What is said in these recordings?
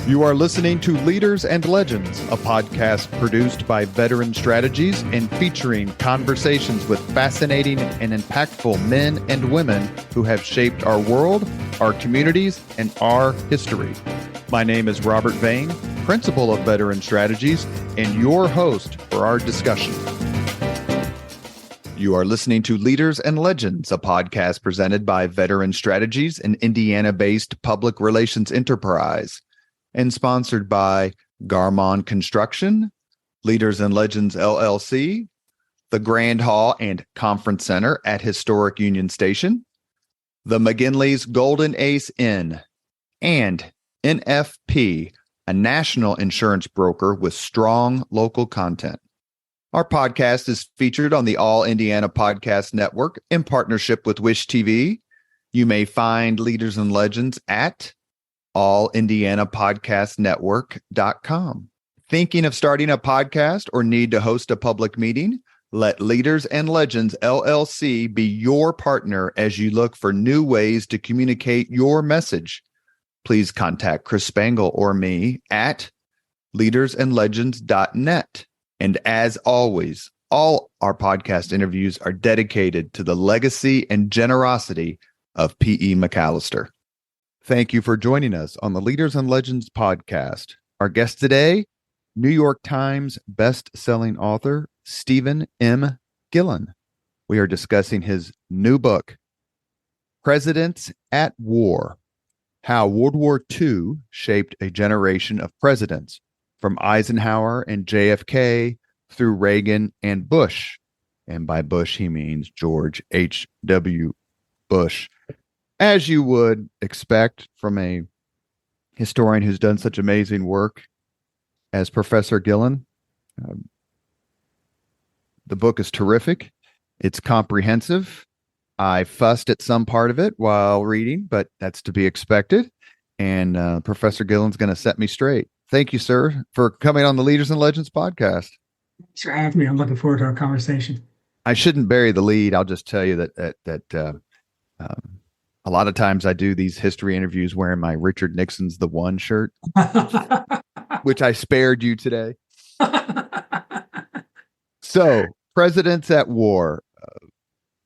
You are listening to Leaders and Legends, a podcast produced by Veteran Strategies and featuring conversations with fascinating and impactful men and women who have shaped our world, our communities, and our history. My name is Robert Vane, Principal of Veteran Strategies, and your host for our discussion. You are listening to Leaders and Legends, a podcast presented by Veteran Strategies, an Indiana-based public relations enterprise, and sponsored by Garmon Construction, Leaders and Legends LLC, the Grand Hall and Conference Center at Historic Union Station, the McGinley's Golden Ace Inn, and NFP, a national insurance broker with strong local content. Our podcast is featured on the All Indiana Podcast Network in partnership with Wish TV. You may find Leaders and Legends at allindianapodcastnetwork.com. Thinking of starting a podcast or need to host a public meeting? Let Leaders and Legends LLC be your partner as you look for new ways to communicate your message. Please contact Chris Spangle or me at leadersandlegends.net. And as always, all our podcast interviews are dedicated to the legacy and generosity of P.E. McAllister. Thank you for joining us on the Leaders and Legends podcast. Our guest today, New York Times best-selling author, Stephen M. Gillon. We are discussing his new book, Presidents at War: How World War II Shaped a Generation of Presidents, from Eisenhower and JFK through Reagan and Bush. And by Bush, he means George H.W. Bush. As you would expect from a historian who's done such amazing work as Professor Gillon, the book is terrific. It's comprehensive. I fussed at some part of it while reading, but that's to be expected. And Professor Gillon's going to set me straight. Thank you, sir, for coming on the Leaders and Legends podcast. Thanks for having me. I'm looking forward to our conversation. I shouldn't bury the lead. I'll just tell you that a lot of times I do these history interviews wearing my Richard Nixon's The One shirt, which I spared you today. So, Presidents at War.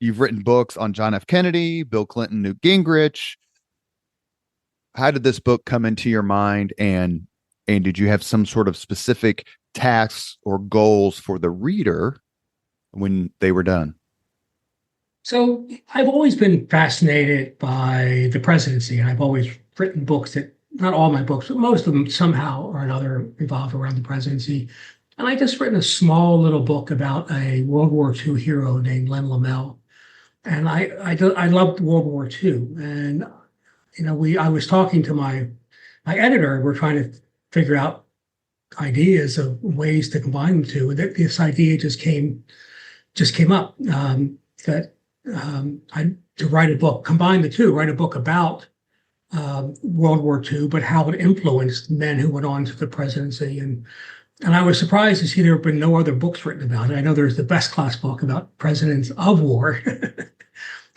You've written books on John F. Kennedy, Bill Clinton, Newt Gingrich. How did this book come into your mind? And did you have some sort of specific tasks or goals for the reader when they were done? So I've always been fascinated by the presidency, and I've always written books that, not all my books, but most of them somehow or another revolve around the presidency. And I just written a small little book about a World War II hero named Len Lamel. And I loved World War II. And, I was talking to my editor. We're trying to figure out ideas of ways to combine the two. And this idea just came up, to write a book, combine the two, write a book about World War II, but how it influenced men who went on to the presidency. And I was surprised to see there have been no other books written about it. I know there's the Best Class book about presidents of war.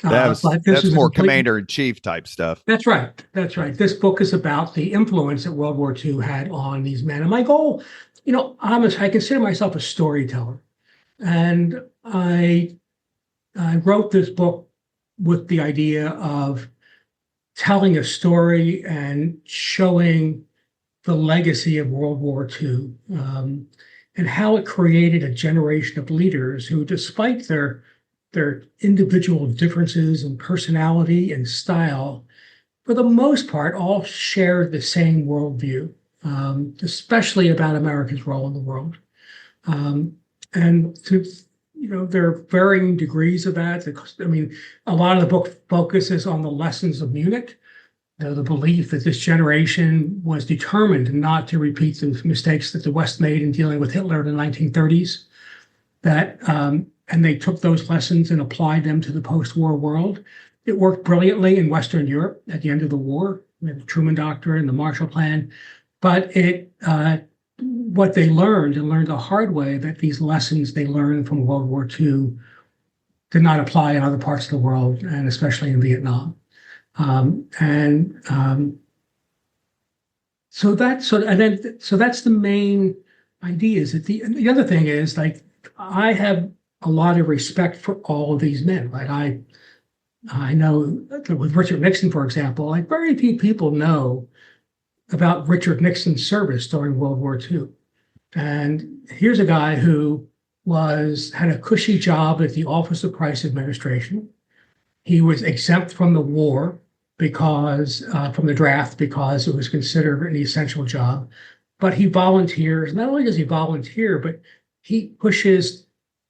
That's more commander-in-chief type stuff. That's right. This book is about the influence that World War II had on these men. And my goal, I consider myself a storyteller. And I wrote this book with the idea of telling a story and showing the legacy of World War II, and how it created a generation of leaders who, despite their individual differences in personality and style, for the most part, all shared the same worldview, especially about America's role in the world. There are varying degrees of that. I mean, a lot of the book focuses on the lessons of Munich, the belief that this generation was determined not to repeat the mistakes that the West made in dealing with Hitler in the 1930s. And they took those lessons and applied them to the post-war world. It worked brilliantly in Western Europe at the end of the war, the Truman Doctrine, the Marshall Plan. But what they learned the hard way, that these lessons they learned from World War II did not apply in other parts of the world, and especially in Vietnam. that's the main idea. Is that the other thing is, like, I have a lot of respect for all of these men. Like, I know that with Richard Nixon, for example, like, very few people know about Richard Nixon's service during World War II. And here's a guy who had a cushy job at the Office of Price Administration. He was exempt from the war because from the draft, because it was considered an essential job. But he volunteers. Not only does he volunteer, but he pushes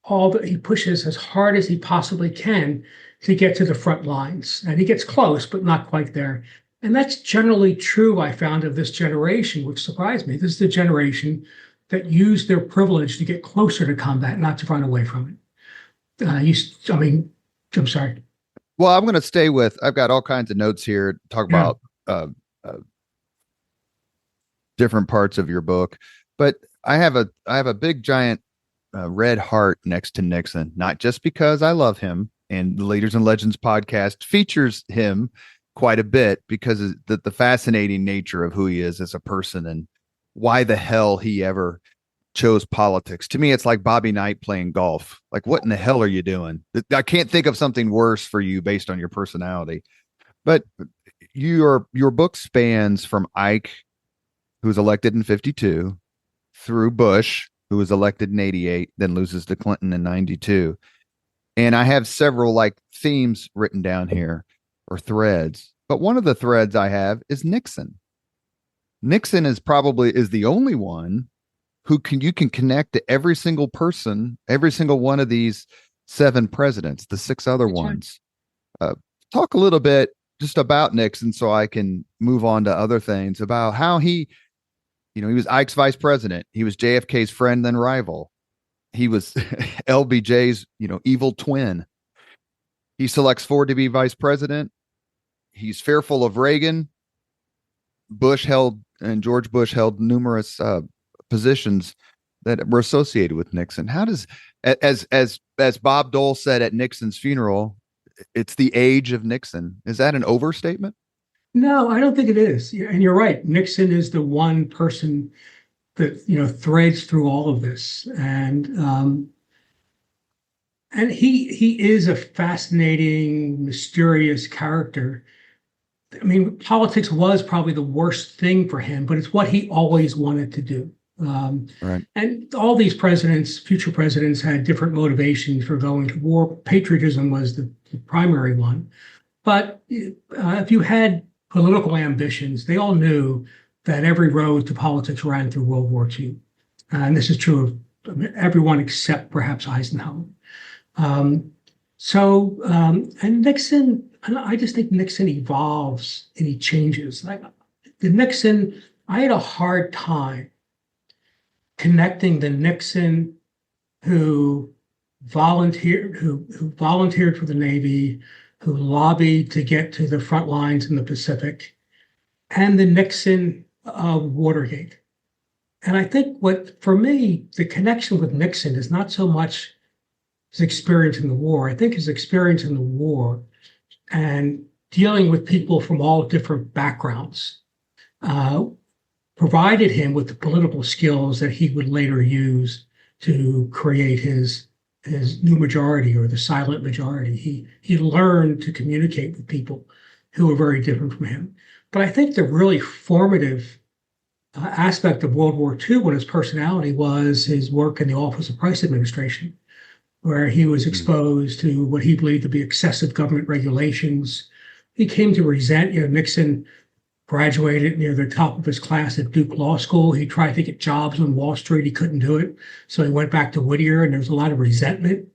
as hard as he possibly can to get to the front lines. And he gets close, but not quite there. And that's generally true, I found, of this generation, which surprised me. This is the generation that used their privilege to get closer to combat, not to run away from it. I'm sorry. Well, I'm going to stay with, I've got all kinds of notes here, talk about different parts of your book, but I have a big giant red heart next to Nixon, not just because I love him, and the Leaders and Legends podcast features him quite a bit because of the fascinating nature of who he is as a person and why the hell he ever chose politics. To me, it's like Bobby Knight playing golf. Like, what in the hell are you doing? I can't think of something worse for you based on your personality. But your book spans from Ike, who was elected in 52, through Bush, who was elected in 88, then loses to Clinton in 92. And I have several like themes written down here, or threads. But one of the threads I have is Nixon. Nixon is the only one who you can connect to every single person, every single one of these 7 presidents, the 6 other ones. Talk a little bit just about Nixon so I can move on to other things about how he was Ike's vice president. He was JFK's friend then rival. He was LBJ's, evil twin. He selects Ford to be vice president. He's fearful of Reagan. George Bush held numerous positions that were associated with Nixon. How does, as Bob Dole said at Nixon's funeral, it's the age of Nixon. Is that an overstatement? No, I don't think it is. And you're right. Nixon is the one person that, threads through all of this. And he is a fascinating, mysterious character. I mean, politics was probably the worst thing for him, but it's what he always wanted to do. Right. And all these future presidents, had different motivations for going to war. Patriotism was the primary one. But if you had political ambitions, they all knew that every road to politics ran through World War II. And this is true of everyone except perhaps Eisenhower. And Nixon, I just think Nixon evolves and he changes. Like I had a hard time connecting the Nixon who volunteered for the Navy, who lobbied to get to the front lines in the Pacific, and the Nixon of Watergate. And I think for me, the connection with Nixon is not so much his experience in the war. I think his experience in the war and dealing with people from all different backgrounds provided him with the political skills that he would later use to create his new majority, or the silent majority. He learned to communicate with people who were very different from him. But I think the really formative aspect of World War II in his personality was his work in the Office of Price Administration, where he was exposed to what he believed to be excessive government regulations. He came to resent, Nixon graduated near the top of his class at Duke Law School. He tried to get jobs on Wall Street. He couldn't do it. So he went back to Whittier, and there was a lot of resentment,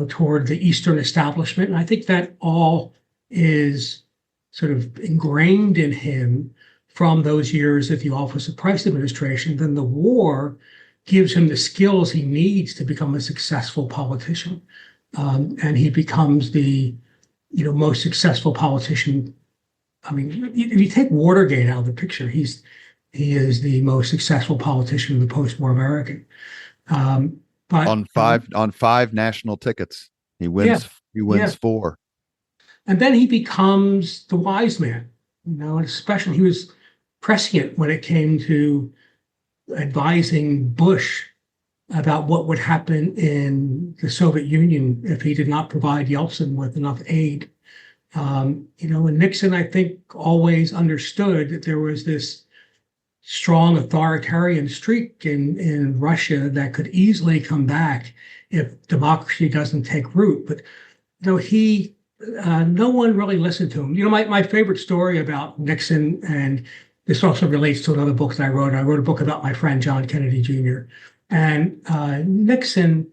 toward the Eastern establishment. And I think that all is sort of ingrained in him from those years at the Office of Price Administration. Then the war gives him the skills he needs to become a successful politician. And he becomes the, most successful politician. I mean, if you take Watergate out of the picture, he is the most successful politician in the post-war American. But on five national tickets, he wins. He wins 4. And then he becomes the wise man. And especially he was prescient when it came to advising Bush about what would happen in the Soviet Union if he did not provide Yeltsin with enough aid. And Nixon, I think, always understood that there was this strong authoritarian streak in Russia that could easily come back if democracy doesn't take root. But no one really listened to him. My favorite story about Nixon, and this also relates to another book that I wrote. I wrote a book about my friend John Kennedy Jr. And Nixon,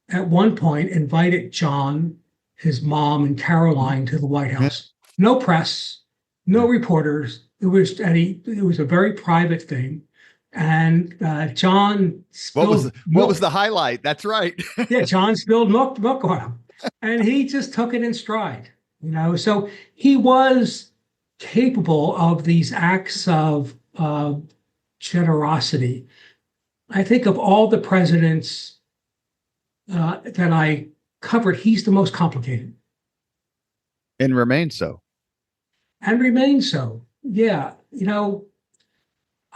at one point, invited John, his mom, and Caroline to the White House. No press, no reporters. It was a very private thing. And John spilled what was the highlight? That's right. Yeah, John spilled milk on him. And he just took it in stride. So he was capable of these acts of generosity. I think of all the presidents that I covered, he's the most complicated. And remains so. Yeah.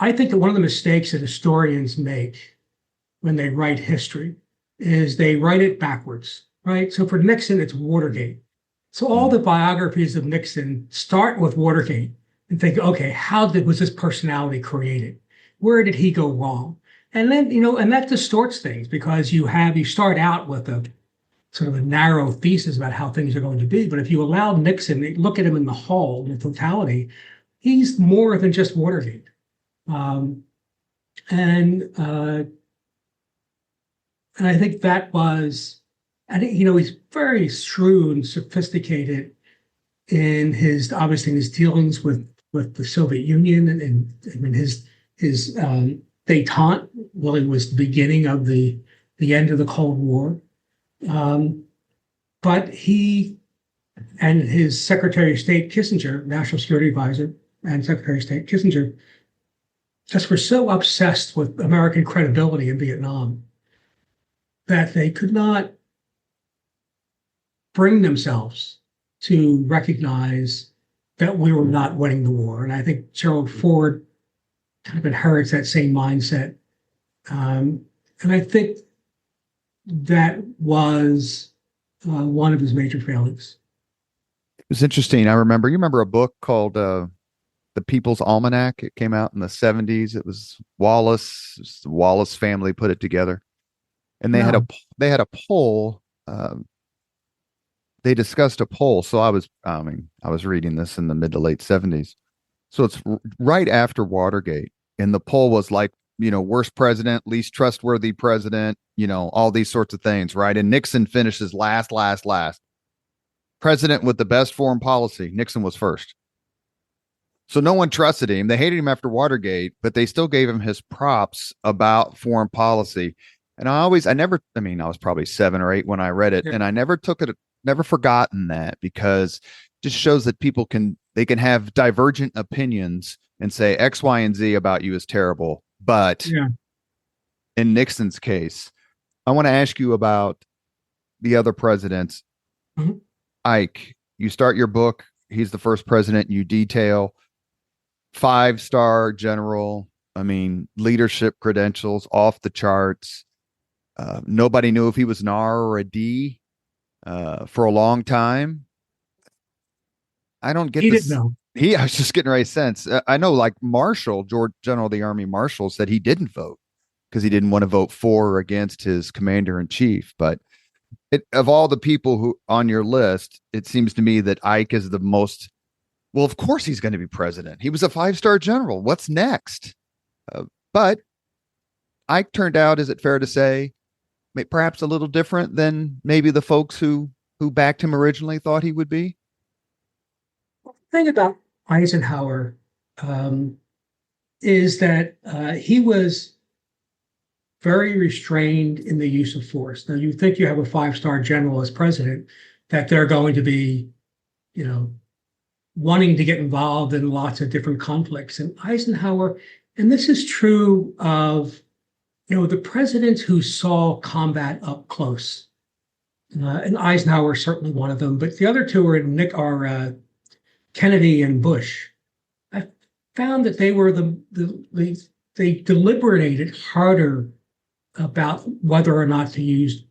I think that one of the mistakes that historians make when they write history is they write it backwards, right? So for Nixon, it's Watergate. So all the biographies of Nixon start with Watergate and think, okay, was this personality created? Where did he go wrong? And then, and that distorts things because you start out with a sort of a narrow thesis about how things are going to be. But if you allow Nixon, look at him in the whole, in totality, he's more than just Watergate. And I think that was, he's very shrewd and sophisticated in his dealings with the Soviet Union and his détente really was the beginning of the end of the Cold War. But he and his Secretary of State Kissinger, National Security Advisor, and Secretary of State Kissinger just were so obsessed with American credibility in Vietnam that they could not bring themselves to recognize that we were not winning the war. And I think Gerald Ford kind of inherits that same mindset. And I think that was one of his major failings. It was interesting. You remember a book called The People's Almanac? It came out in the 70s. It was Wallace. The Wallace family put it together. And they had a poll. They discussed a poll. So I was reading this in the mid to late 70s. So it's right after Watergate. And the poll was like, worst president, least trustworthy president, all these sorts of things, right? And Nixon finishes last. President with the best foreign policy. Nixon was first. So no one trusted him. They hated him after Watergate, but they still gave him his props about foreign policy. And I was probably 7 or 8 when I read it, and I never forgotten that, because it just shows that people can have divergent opinions and say X, Y, and Z about you is terrible. But in Nixon's case, I want to ask you about the other presidents. Mm-hmm. Ike, you start your book. He's the first president you detail. 5-star general. Leadership credentials off the charts. Nobody knew if he was an R or a D for a long time. I don't get this. He didn't know. I was just getting right sense. I know, like Marshall, George General of the Army Marshall, said he didn't vote because he didn't want to vote for or against his commander in chief. But of all the people who on your list, it seems to me that Ike is the most. Well, of course he's going to be president. He was a 5-star general. What's next? But Ike turned out, is it fair to say, perhaps a little different than maybe the folks who backed him originally thought he would be? The thing about Eisenhower is that he was very restrained in the use of force. Now, you think you have a 5-star general as president, that they're going to be, wanting to get involved in lots of different conflicts. And Eisenhower, and this is true of, the presidents who saw combat up close. And Eisenhower is certainly one of them, but the other two are Kennedy and Bush. I found that they deliberated harder about whether or not to use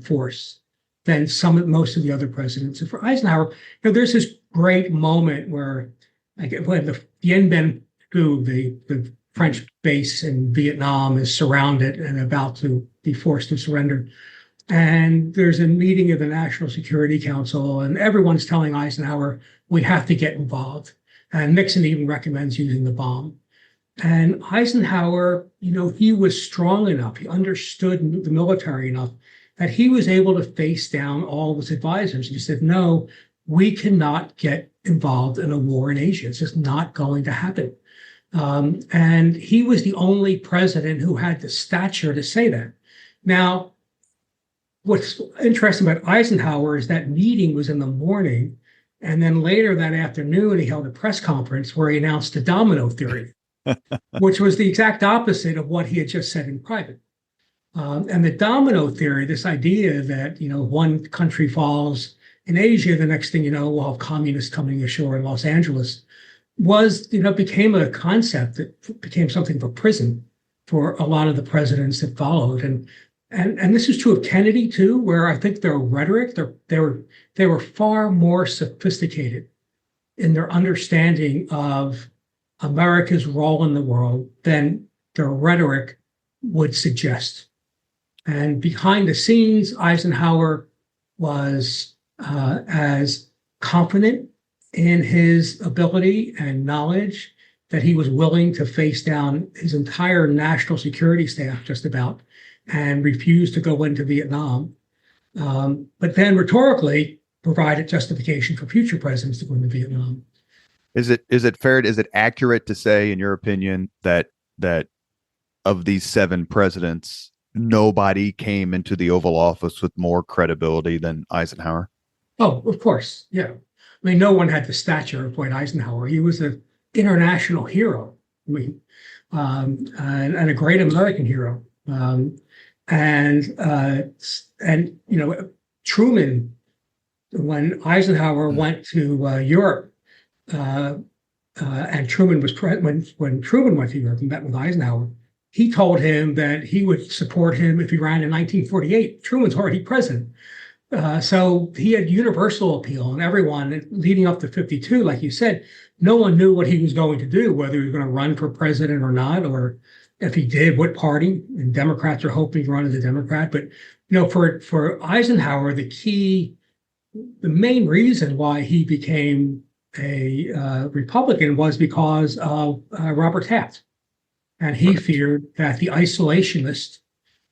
force than most of the other presidents. And for Eisenhower, there's this great moment where, when the Dien Bien Phu, the French base in Vietnam, is surrounded and about to be forced to surrender. And there's a meeting of the National Security Council, and everyone's telling Eisenhower, we have to get involved. And Nixon even recommends using the bomb. And Eisenhower, he was strong enough, he understood the military enough that he was able to face down all of his advisors. He said, no, we cannot get involved in a war in Asia. It's just not going to happen. And he was the only president who had the stature to say that. Now, what's interesting about Eisenhower is that meeting was in the morning, and then later that afternoon, he held a press conference where he announced the domino theory, which was the exact opposite of what he had just said in private. And the domino theory, this idea that, one country falls in Asia, the next thing you know, we'll have communists coming ashore in Los Angeles, became a concept that became something of a prison for a lot of the presidents that followed. And this is true of Kennedy too, where I think their rhetoric, they were far more sophisticated in their understanding of America's role in the world than their rhetoric would suggest. And behind the scenes, Eisenhower was as confident in his ability and knowledge that he was willing to face down his entire national security staff just about and refused to go into Vietnam. But then rhetorically provided justification for future presidents to go into Vietnam. Is it accurate to say, in your opinion, that of these 7 presidents, nobody came into the Oval Office with more credibility than Eisenhower? Oh, of course. Yeah. I mean, no one had the stature of Dwight Eisenhower. He was an international hero. I mean, and a great American hero. Truman, when Eisenhower went to Europe, and Truman was when Truman went to Europe and met with Eisenhower, he told him that he would support him if he ran in 1948. Truman's already president. So he had universal appeal, and everyone leading up to 52, like you said, no one knew what he was going to do, whether he was going to run for president or not, or if he did, what party. And Democrats are hoping to run as a Democrat. But, for Eisenhower, the main reason why he became a Republican was because of Robert Taft. And he feared that the isolationists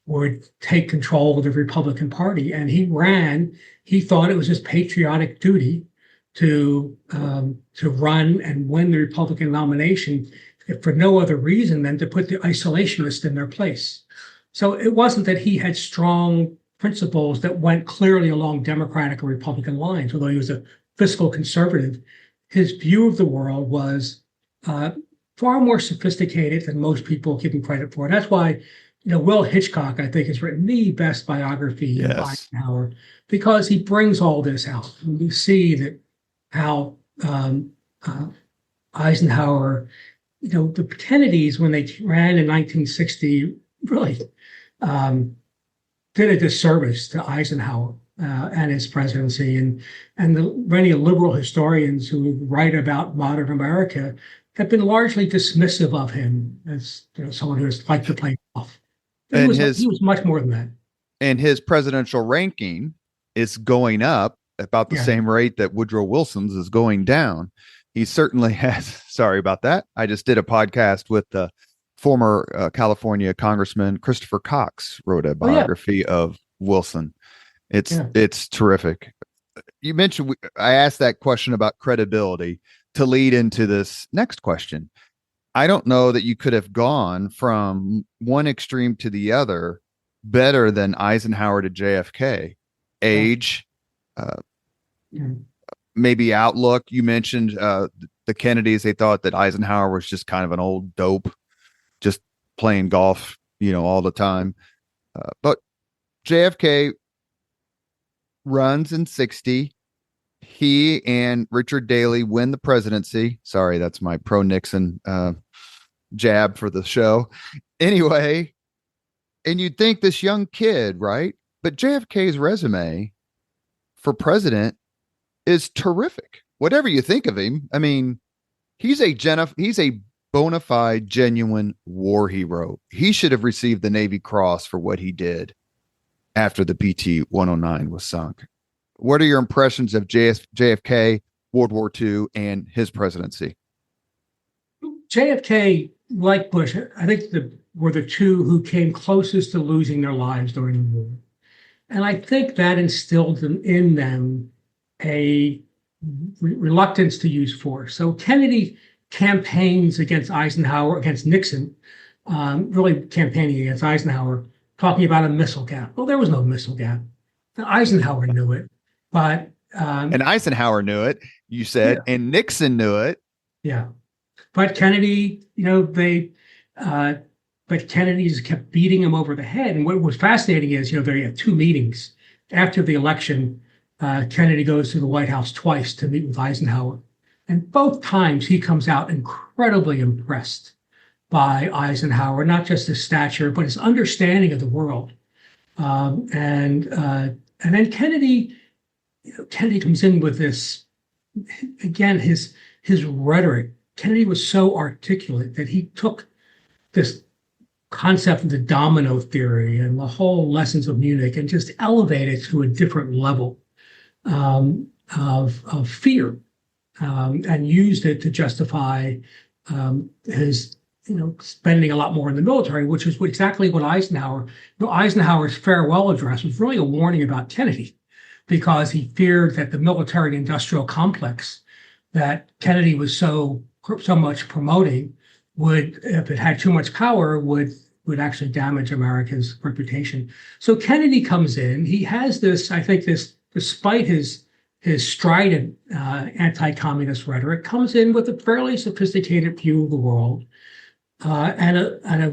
would take control of the Republican Party. And he thought it was his patriotic duty to run and win the Republican nomination, if for no other reason than to put the isolationists in their place. So it wasn't that he had strong principles that went clearly along Democratic or Republican lines, although he was a fiscal conservative. His view of the world was far more sophisticated than most people give him credit for. And that's why, Will Hitchcock, I think, has written the best biography of Eisenhower, because he brings all this out. And you see that how Eisenhower, the Kennedys, when they ran in 1960, really did a disservice to Eisenhower and his presidency. And many liberal historians who write about modern America have been largely dismissive of him as someone who has liked to play golf. He was much more than that. And his presidential ranking is going up about the same rate that Woodrow Wilson's is going down. He certainly has. Sorry about that. I just did a podcast with the former California Congressman Christopher Cox, wrote a biography of Wilson. It's terrific. You mentioned, I asked that question about credibility to lead into this next question. I don't know that you could have gone from one extreme to the other better than Eisenhower to JFK. Age, maybe outlook. You mentioned the Kennedys. They thought that Eisenhower was just kind of an old dope, just playing golf, all the time. But JFK runs in 60. he and Richard Daley win the presidency. Sorry, that's my pro Nixon jab for the show. Anyway, and you'd think this young kid, right? But JFK's resume for president is terrific. Whatever you think of him, I mean, he's a bona fide, genuine war hero. He should have received the Navy Cross for what he did after the PT-109 was sunk. What are your impressions of JFK, World War II, and his presidency? JFK, like Bush, I think were the two who came closest to losing their lives during the war. And I think that instilled in them a reluctance to use force. So Kennedy campaigns against Nixon, really campaigning against Eisenhower, talking about a missile gap. Well, there was no missile gap. Eisenhower knew it, but and Eisenhower knew it, you said, yeah. And Nixon knew it. Yeah, but Kennedy, but Kennedy just kept beating him over the head. And what was fascinating is, they had two meetings after the election. Kennedy goes to the White House twice to meet with Eisenhower, and both times he comes out incredibly impressed by Eisenhower, not just his stature, but his understanding of the world. And then Kennedy comes in with this, again, his rhetoric. Kennedy was so articulate that he took this concept of the domino theory and the whole lessons of Munich and just elevated to a different level of fear, and used it to justify his spending a lot more in the military, which is exactly what Eisenhower's farewell address was really a warning about Kennedy, because he feared that the military industrial complex that Kennedy was so much promoting would, if it had too much power, would actually damage America's reputation. So Kennedy comes in. He has this, I think, despite his strident anti-communist rhetoric, comes in with a fairly sophisticated view of the world, and a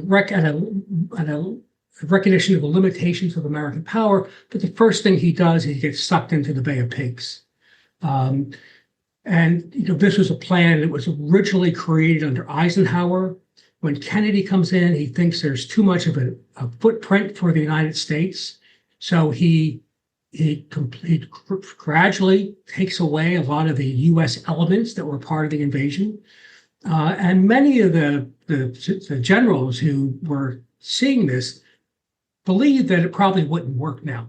recognition of the limitations of American power. But the first thing he does, he gets sucked into the Bay of Pigs. This was a plan that was originally created under Eisenhower. When Kennedy comes in, he thinks there's too much of a footprint for the United States. So he gradually takes away a lot of the U.S. elements that were part of the invasion. And many of the generals who were seeing this believed that it probably wouldn't work now.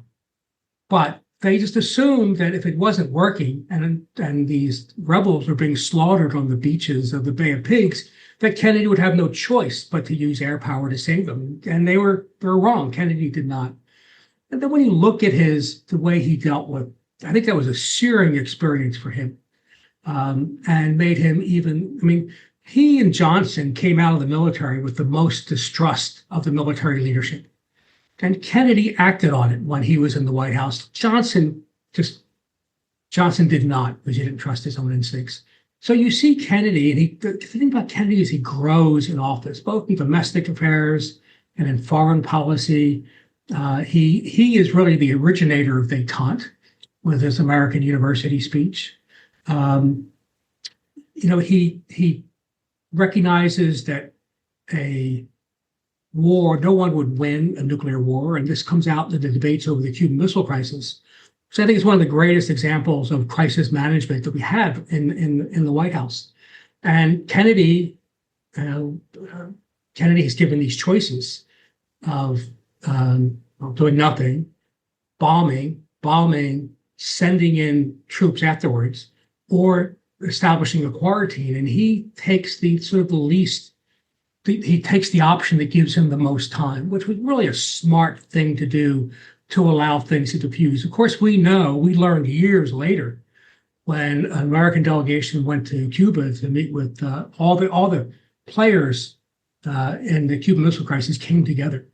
But they just assumed that if it wasn't working and these rebels were being slaughtered on the beaches of the Bay of Pigs, that Kennedy would have no choice but to use air power to save them. And they were wrong. Kennedy did not. And then when you look at the way he dealt with, I think that was a searing experience for him, and made him he and Johnson came out of the military with the most distrust of the military leadership. And Kennedy acted on it when he was in the White House. Johnson did not, because he didn't trust his own instincts. So you see Kennedy, and the thing about Kennedy is he grows in office, both in domestic affairs and in foreign policy. He is really the originator of détente with his American University speech. He recognizes that a war, no one would win a nuclear war, and this comes out in the debates over the Cuban Missile Crisis. So I think it's one of the greatest examples of crisis management that we have in the White House. And Kennedy has given these choices of doing nothing, bombing, sending in troops afterwards, or establishing a quarantine. And he takes he takes the option that gives him the most time, which was really a smart thing to do to allow things to diffuse. Of course, we learned years later when an American delegation went to Cuba to meet with all the players in the Cuban Missile Crisis came together.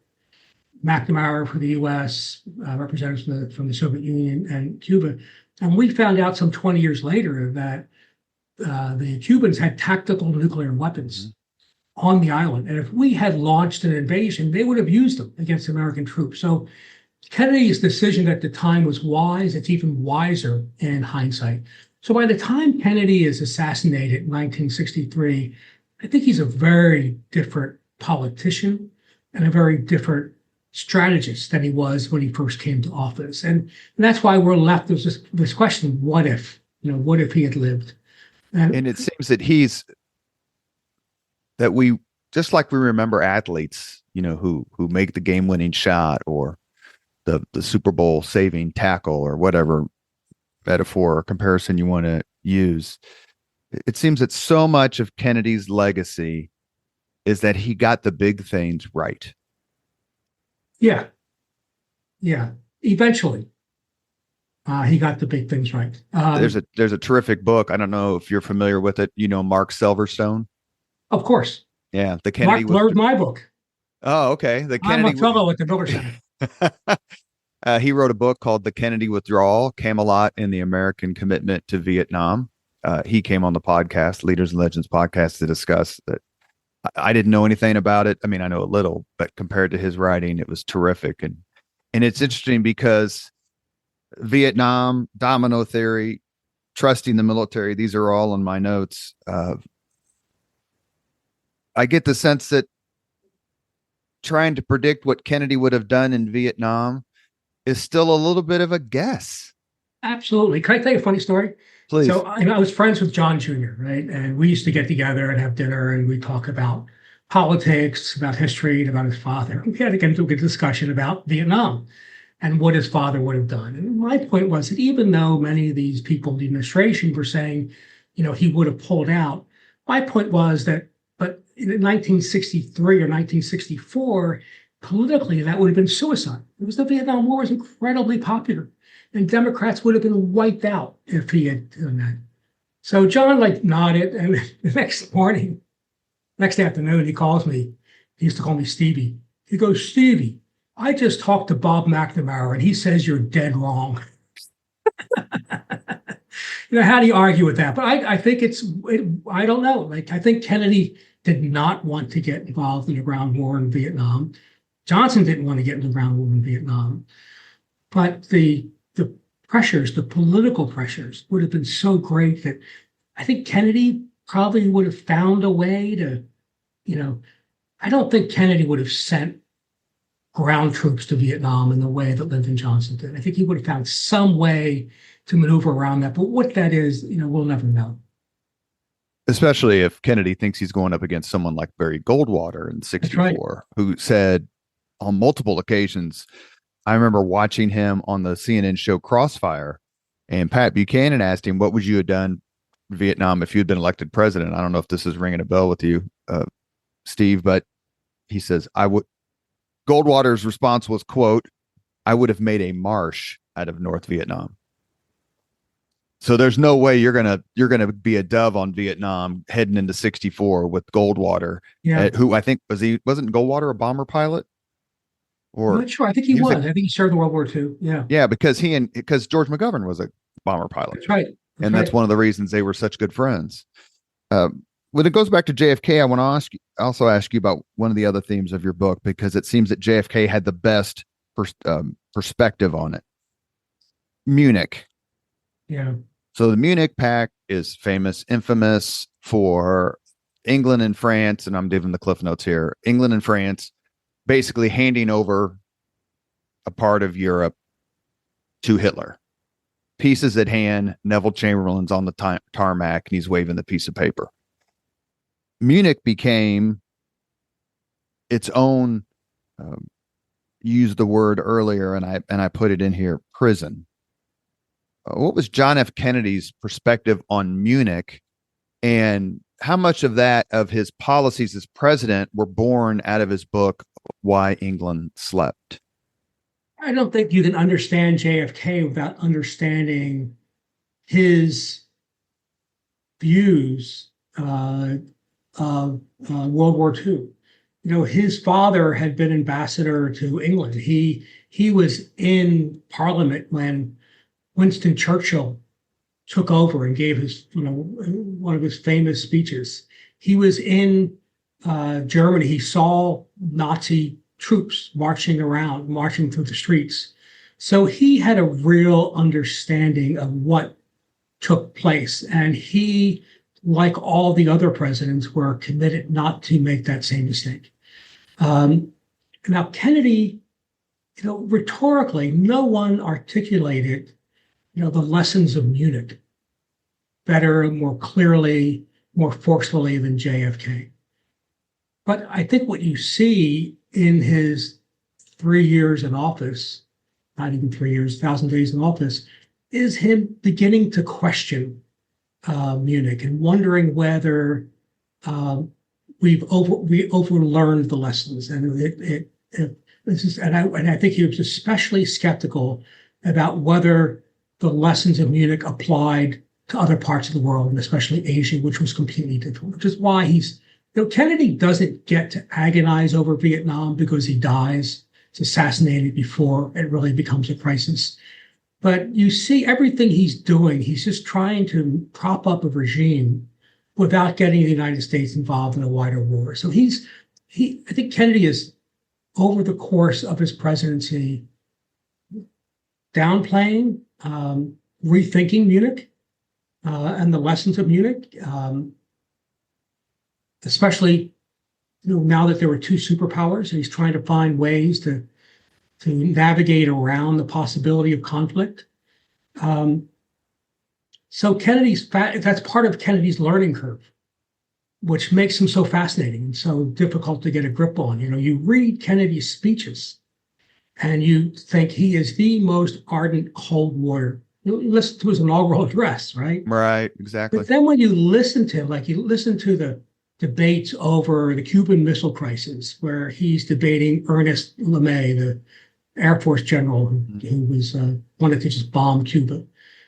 McNamara for the U.S., representatives from the Soviet Union and Cuba. And we found out some 20 years later that the Cubans had tactical nuclear weapons on the island. And if we had launched an invasion, they would have used them against American troops. So Kennedy's decision at the time was wise. It's even wiser in hindsight. So by the time Kennedy is assassinated in 1963, I think he's a very different politician and a very different strategist than he was when he first came to office. And that's why we're left with this question, what if? What if he had lived? And it seems that we, just like we remember athletes, who make the game-winning shot or the Super Bowl saving tackle or whatever metaphor or comparison you want to use. It seems that so much of Kennedy's legacy is that he got the big things right. Yeah. Eventually, he got the big things right. There's a terrific book. I don't know if you're familiar with it. Mark Silverstone. Of course. Yeah, the Kennedy. Mark blurred my book. Oh, okay. The Kennedy. I'm a fellow at the Miller Center. He wrote a book called The Kennedy Withdrawal, Camelot and the American Commitment to Vietnam. He came on the podcast, Leaders and Legends podcast, to discuss that. I didn't know anything about it. I mean, I know a little, but compared to his writing, it was terrific. And it's interesting because Vietnam, domino theory, trusting the military, these are all in my notes. I get the sense that trying to predict what Kennedy would have done in Vietnam is still a little bit of a guess. Absolutely. Can I tell you a funny story? Please. So I was friends with John Jr., right? And we used to get together and have dinner and we talk about politics, about history, and about his father. We had to get into a good discussion about Vietnam and what his father would have done. And my point was that even though many of these people in the administration were saying, he would have pulled out, my point was that, but in 1963 or 1964, politically, that would have been suicide. Because the Vietnam War was incredibly popular. And Democrats would have been wiped out if he had done that. So John nodded, and the next afternoon, he calls me. He used to call me Stevie. He goes, "Stevie, I just talked to Bob McNamara, and he says you're dead wrong." How do you argue with that? But I think I don't know. I think Kennedy did not want to get involved in the ground war in Vietnam. Johnson didn't want to get in the ground war in Vietnam. But the pressures, the political pressures, would have been so great that I think Kennedy probably would have found a way to, I don't think Kennedy would have sent ground troops to Vietnam in the way that Lyndon Johnson did. I think he would have found some way to maneuver around that. But what that is, we'll never know. Especially if Kennedy thinks he's going up against someone like Barry Goldwater in '64, right, who said on multiple occasions, I remember watching him on the CNN show Crossfire, and Pat Buchanan asked him, "What would you have done in Vietnam if you'd been elected president?" I don't know if this is ringing a bell with you, Steve, but he says, Goldwater's response was, quote, "I would have made a marsh out of North Vietnam." So there's no way you're gonna be a dove on Vietnam heading into '64 with Goldwater, who I think wasn't Goldwater a bomber pilot? Or I'm not sure. I think he was. I think he served in World War II. Yeah. Yeah, because George McGovern was a bomber pilot. That's right. That's one of the reasons they were such good friends. When it goes back to JFK, I want to also ask you about one of the other themes of your book, because it seems that JFK had the best perspective on it. Munich. Yeah. So the Munich Pact is infamous for England and France, and I'm giving the Cliff Notes here. England and France basically handing over a part of Europe to Hitler. Pieces at hand, Neville Chamberlain's on the tarmac, and he's waving the piece of paper. Munich became its own, used the word earlier, and I put it in here, prison. What was John F. Kennedy's perspective on Munich, and how much of his policies as president were born out of his book, Why England Slept? I don't think you can understand JFK without understanding his views of World War II. His father had been ambassador to England. He was in Parliament when Winston Churchill took over and gave his, one of his famous speeches. He was in Germany. He saw Nazi troops marching through the streets. So he had a real understanding of what took place. And he, like all the other presidents, were committed not to make that same mistake. Now, Kennedy, rhetorically, no one articulated, the lessons of Munich better, more clearly, more forcefully than JFK. But I think what you see in his 3 years in office, not even 3 years, 1,000 days in office, is him beginning to question Munich and wondering whether we overlearned the lessons. And I think he was especially skeptical about whether the lessons of Munich applied to other parts of the world, and especially Asia, which was completely different. Which is why Kennedy doesn't get to agonize over Vietnam because he dies. It's assassinated before it really becomes a crisis. But you see everything he's doing, he's just trying to prop up a regime without getting the United States involved in a wider war. So I think Kennedy is, over the course of his presidency, downplaying, rethinking Munich and the lessons of Munich, especially now that there were two superpowers, and he's trying to find ways to navigate around the possibility of conflict. So that's part of Kennedy's learning curve, which makes him so fascinating and so difficult to get a grip on. You read Kennedy's speeches and you think he is the most ardent Cold War. You listen to his inaugural address, right? Right, exactly. But then when you listen to him, like you listen to the debates over the Cuban Missile Crisis, where he's debating Ernest LeMay, the Air Force general who was wanted to just bomb Cuba.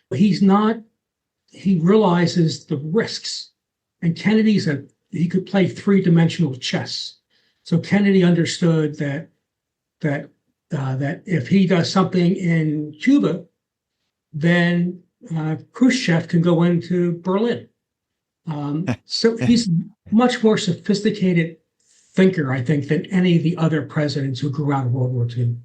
But he realizes the risks. And he could play three-dimensional chess. So Kennedy understood that if he does something in Cuba, then Khrushchev can go into Berlin. So he's much more sophisticated thinker, I think, than any of the other presidents who grew out of World War II.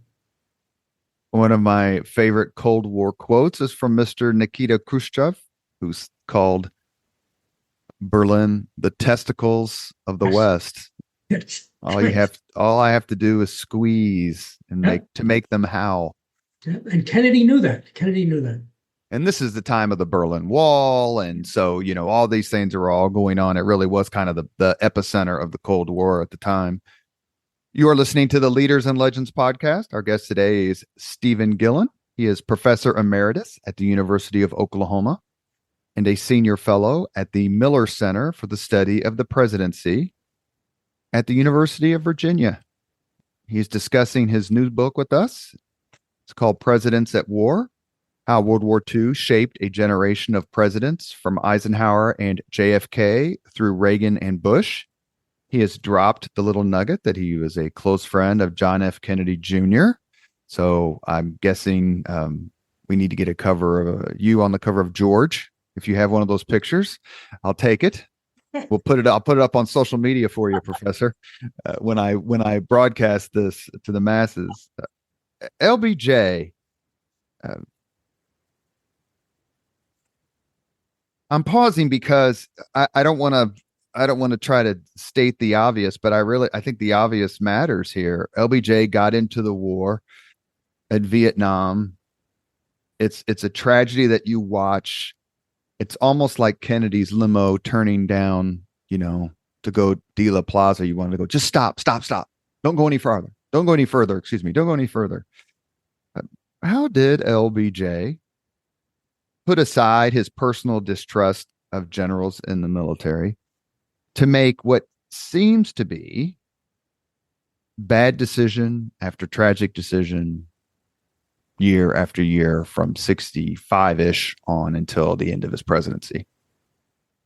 One of my favorite Cold War quotes is from Mr. Nikita Khrushchev, who's called Berlin the testicles of the West. Yes. All I have to do is squeeze and make them howl. Yeah. And Kennedy knew that. And this is the time of the Berlin Wall. And so, all these things are all going on. It really was kind of the epicenter of the Cold War at the time. You are listening to the Leaders and Legends podcast. Our guest today is Stephen Gillon. He is Professor Emeritus at the University of Oklahoma and a Senior Fellow at the Miller Center for the Study of the Presidency at the University of Virginia. He's discussing his new book with us. It's called Presidents at War: How World War II Shaped a Generation of Presidents from Eisenhower and JFK through Reagan and Bush. He has dropped the little nugget that he was a close friend of John F. Kennedy Jr. So I'm guessing we need to get a cover of you on the cover of George. If you have one of those pictures, I'll take it. I'll put it up on social media for you, Professor. When I broadcast this to the masses, LBJ. I'm pausing because I don't want to try to state the obvious, but I think the obvious matters here. LBJ got into the war at Vietnam. It's a tragedy that you watch. It's almost like Kennedy's limo turning down, to go Dealey Plaza. You wanted to go, just stop. Don't go any farther. Don't go any further. Excuse me. Don't go any further. How did LBJ put aside his personal distrust of generals in the military to make what seems to be bad decision after tragic decision year after year from 65-ish on until the end of his presidency?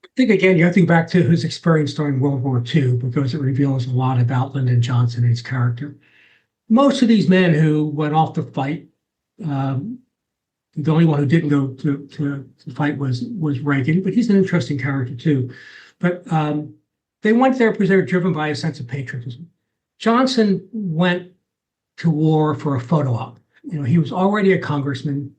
I think, again, you have to go back to his experience during World War II because it reveals a lot about Lyndon Johnson and his character. Most of these men who went off to fight, the only one who didn't go to fight was Reagan, but he's an interesting character too. But they went there because they were driven by a sense of patriotism. Johnson went to war for a photo op. He was already a congressman.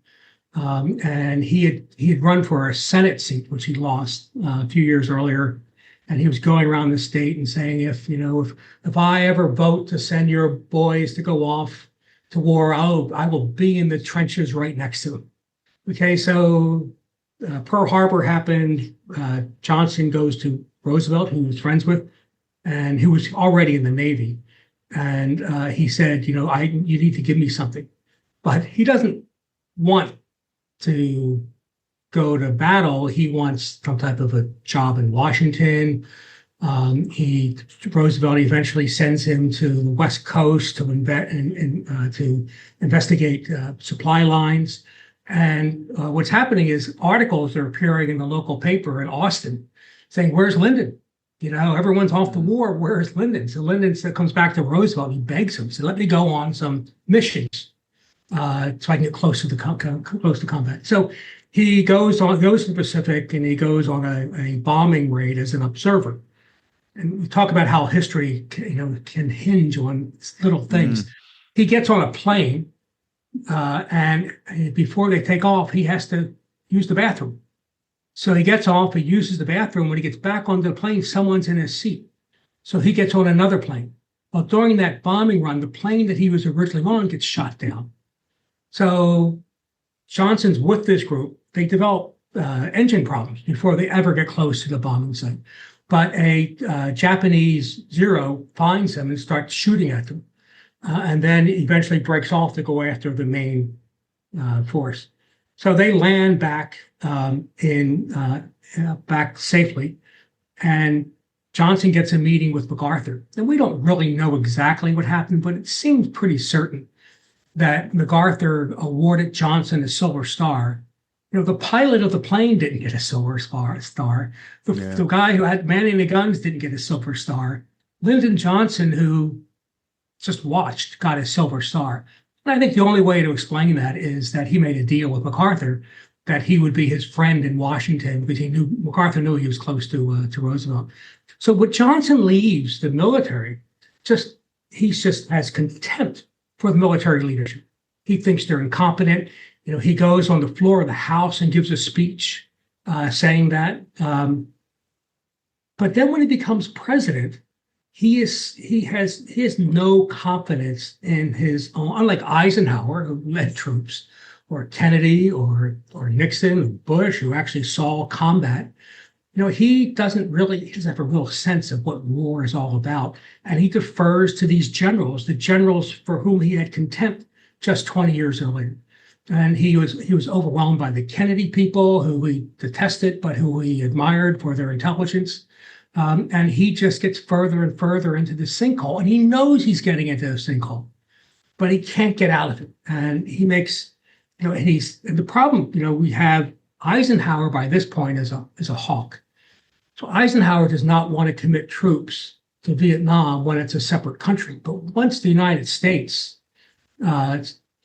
And he had run for a Senate seat, which he lost a few years earlier. And he was going around the state and saying, if I ever vote to send your boys to go off to war, I will be in the trenches right next to them. Okay, so Pearl Harbor happened. Johnson goes to Roosevelt, who he was friends with, and who was already in the Navy. And he said, you need to give me something. But he doesn't want to go to battle. He wants some type of a job in Washington. Roosevelt eventually sends him to the West Coast to investigate supply lines. And what's happening is articles are appearing in the local paper in Austin saying, "Where's Lyndon? Everyone's off the war. Where's Lyndon?" So Lyndon comes back to Roosevelt. He begs him, "So let me go on some missions so I can get close to combat." So he goes to the Pacific, and he goes on a bombing raid as an observer. And we talk about how history can hinge on little things. He gets on a plane, and before they take off, he has to use the bathroom. So he gets off, he uses the bathroom. When he gets back onto the plane, someone's in his seat. So he gets on another plane. Well, during that bombing run, the plane that he was originally on gets shot down. So Johnson's with this group. They develop engine problems before they ever get close to the bombing site. But a Japanese Zero finds them and starts shooting at them. And then eventually breaks off to go after the main force. So they land back back safely, and Johnson gets a meeting with MacArthur. And we don't really know exactly what happened, but it seems pretty certain that MacArthur awarded Johnson a Silver Star. The pilot of the plane didn't get a Silver Star. The guy who had manning the guns didn't get a Silver Star. Lyndon Johnson, who just watched, got a Silver Star. And I think the only way to explain that is that he made a deal with MacArthur that he would be his friend in Washington because MacArthur knew he was close to Roosevelt. So when Johnson leaves the military, he just has contempt for the military leadership. He thinks they're incompetent. He goes on the floor of the House and gives a speech saying that. But then when he becomes president, he has no confidence in his own, unlike Eisenhower, who led troops, or Kennedy, or Nixon, or Bush, who actually saw combat. He doesn't have a real sense of what war is all about. And he defers to these generals, the generals for whom he had contempt just 20 years earlier. And he was overwhelmed by the Kennedy people, who he detested, but who he admired for their intelligence. And he just gets further and further into the sinkhole. And he knows he's getting into a sinkhole, but he can't get out of it. And he makes, and the problem, we have Eisenhower by this point is a hawk. So Eisenhower does not want to commit troops to Vietnam when it's a separate country. But once the United States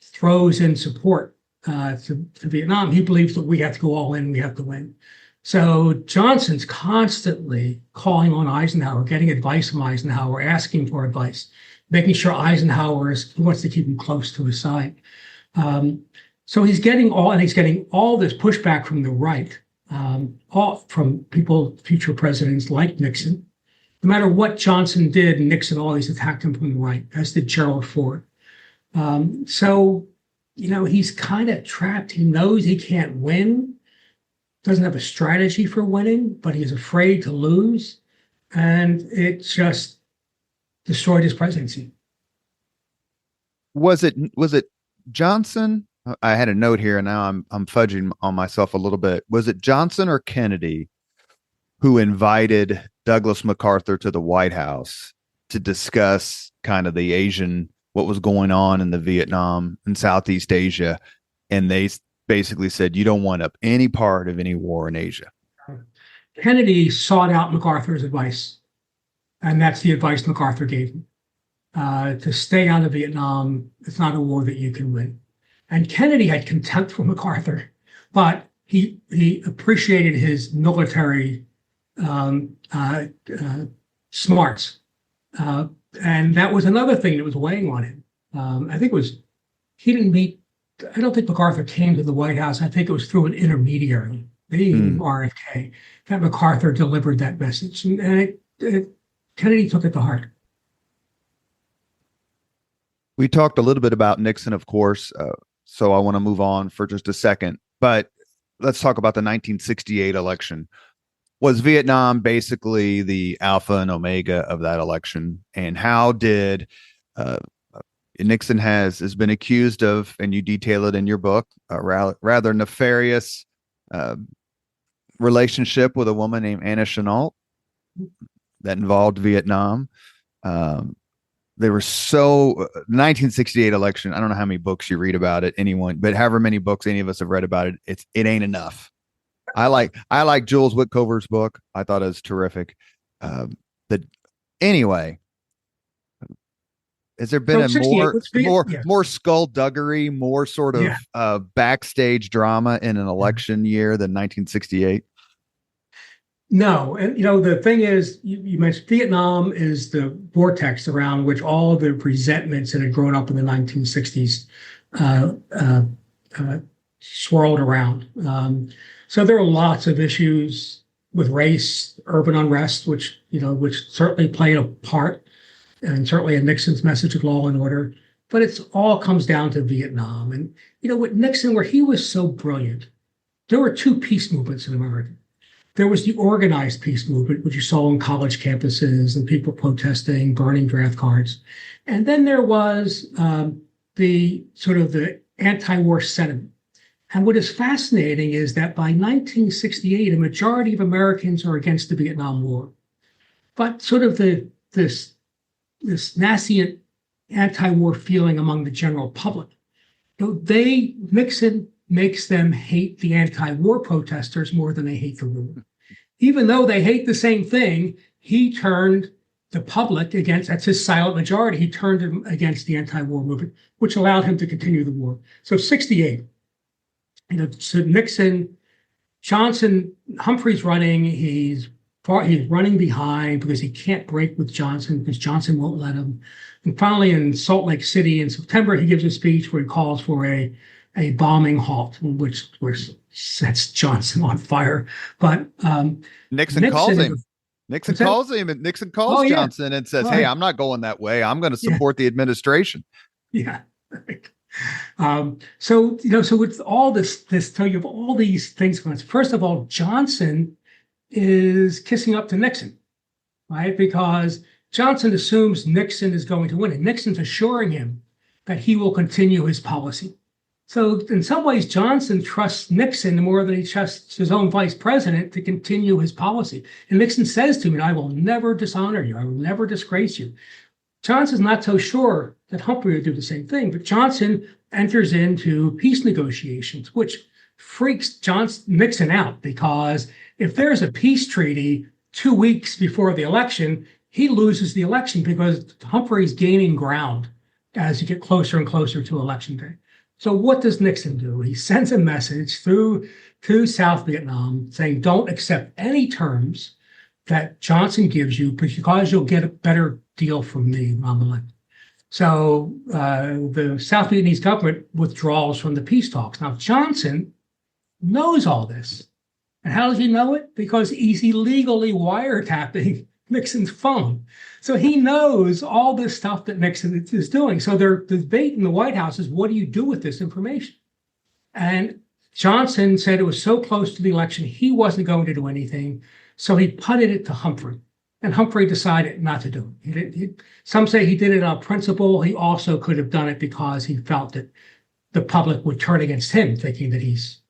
throws in support to Vietnam, he believes that we have to go all in, we have to win. So Johnson's constantly calling on Eisenhower, getting advice from Eisenhower, asking for advice, making sure Eisenhower wants to keep him close to his side. So he's getting all this pushback from the right, from future presidents like Nixon. No matter what Johnson did, Nixon always attacked him from the right, as did Gerald Ford. So he's kind of trapped. He knows he can't win, doesn't have a strategy for winning, but he's afraid to lose. And it just destroyed his presidency. Was it Johnson? I had a note here, and now I'm fudging on myself a little bit. Was it Johnson or Kennedy who invited Douglas MacArthur to the White House to discuss kind of what was going on in the Vietnam and Southeast Asia? And they basically said, you don't want up any part of any war in Asia. Kennedy sought out MacArthur's advice, and that's the advice MacArthur gave him. To stay out of Vietnam, it's not a war that you can win. And Kennedy had contempt for MacArthur, but he appreciated his military smarts. And that was another thing that was weighing on him. I think it was he didn't meet I don't think MacArthur came to the White House. I think it was through an intermediary, being RFK, that MacArthur delivered that message, and Kennedy took it to heart. We talked a little bit about Nixon, of course, so I want to move on for just a second. But let's talk about the 1968 election. Was Vietnam basically the alpha and omega of that election? And how did Nixon has been accused of, and you detail it in your book, a rather nefarious relationship with a woman named Anna Chennault that involved Vietnam. They were 1968 election. I don't know how many books you read about it, but however many books any of us have read about it, it ain't enough. I like Jules Wickover's book. I thought it was terrific. Anyway, has there been more skullduggery, more sort of backstage drama in an election year than 1968? No. And, the thing is, you mentioned Vietnam is the vortex around which all of the resentments that had grown up in the 1960s swirled around. So there are lots of issues with race, urban unrest, which certainly played a part, and certainly in Nixon's message of law and order. But it all comes down to Vietnam. And, with Nixon, where he was so brilliant, there were two peace movements in America. There was the organized peace movement, which you saw on college campuses and people protesting, burning draft cards. And then there was the anti-war sentiment. And what is fascinating is that by 1968, a majority of Americans are against the Vietnam War. But sort of this nascent anti-war feeling among the general public, Nixon makes them hate the anti-war protesters more than they hate the war. Even though they hate the same thing, he turned the public against, that's his silent majority, he turned them against the anti-war movement, which allowed him to continue the war. So 68, so Nixon, Johnson, Humphrey's running, he's running behind because he can't break with Johnson because Johnson won't let him. And finally in Salt Lake City in September, he gives a speech where he calls for a bombing halt, which sets Johnson on fire. But Nixon calls him. Nixon calls him, and Nixon calls Johnson and says, "Hey, I'm not going that way. I'm going to support the administration." Yeah. So with all this, so you have all these things going on. First of all, Johnson is kissing up to Nixon, right? Because Johnson assumes Nixon is going to win, and Nixon's assuring him that he will continue his policy. So in some ways, Johnson trusts Nixon more than he trusts his own vice president to continue his policy. And Nixon says to him, "I will never dishonor you. I will never disgrace you." Johnson's not so sure that Humphrey will do the same thing, but Johnson enters into peace negotiations, which freaks Nixon out, because if there's a peace treaty 2 weeks before the election, he loses the election because Humphrey's gaining ground as you get closer and closer to election day. So what does Nixon do? He sends a message to South Vietnam saying, don't accept any terms that Johnson gives you because you'll get a better deal from me on the left. So the South Vietnamese government withdraws from the peace talks. Now, Johnson knows all this. And how does he know it? Because he's illegally wiretapping Nixon's phone. So he knows all this stuff that Nixon is doing. So the debate in the White House is, what do you do with this information? And Johnson said it was so close to the election, he wasn't going to do anything. So he punted it to Humphrey. And Humphrey decided not to do it. Some say he did it on principle. He also could have done it because he felt that the public would turn against him, thinking that he's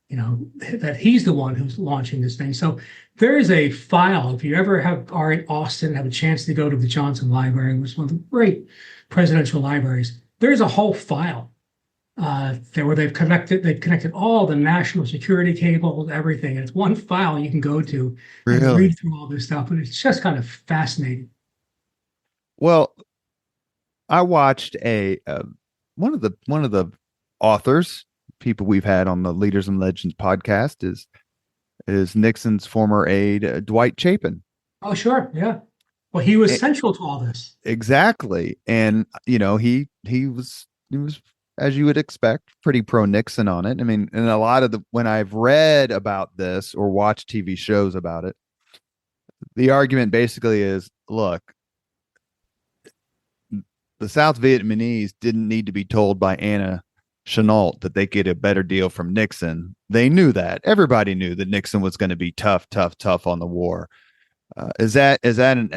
the one who's launching this thing. So there is a file. If you ever are in Austin, have a chance to go to the Johnson Library, which is one of the great presidential libraries, there's a whole file where they've connected all the national security cables, everything. And it's one file you can go to and read through all this stuff. And it's just kind of fascinating. Well, I watched one of the authors, people we've had on the Leaders and Legends podcast, is Nixon's former aide, Dwight Chapin. Oh, sure. Yeah. Well, he was central to all this. Exactly. And, he was as you would expect, pretty pro Nixon on it. I mean, and a lot of when I've read about this or watched TV shows about it, the argument basically is, look, the South Vietnamese didn't need to be told by Anna Chennault that they get a better deal from Nixon. They knew that. Everybody knew that Nixon was going to be tough on the war. Is that an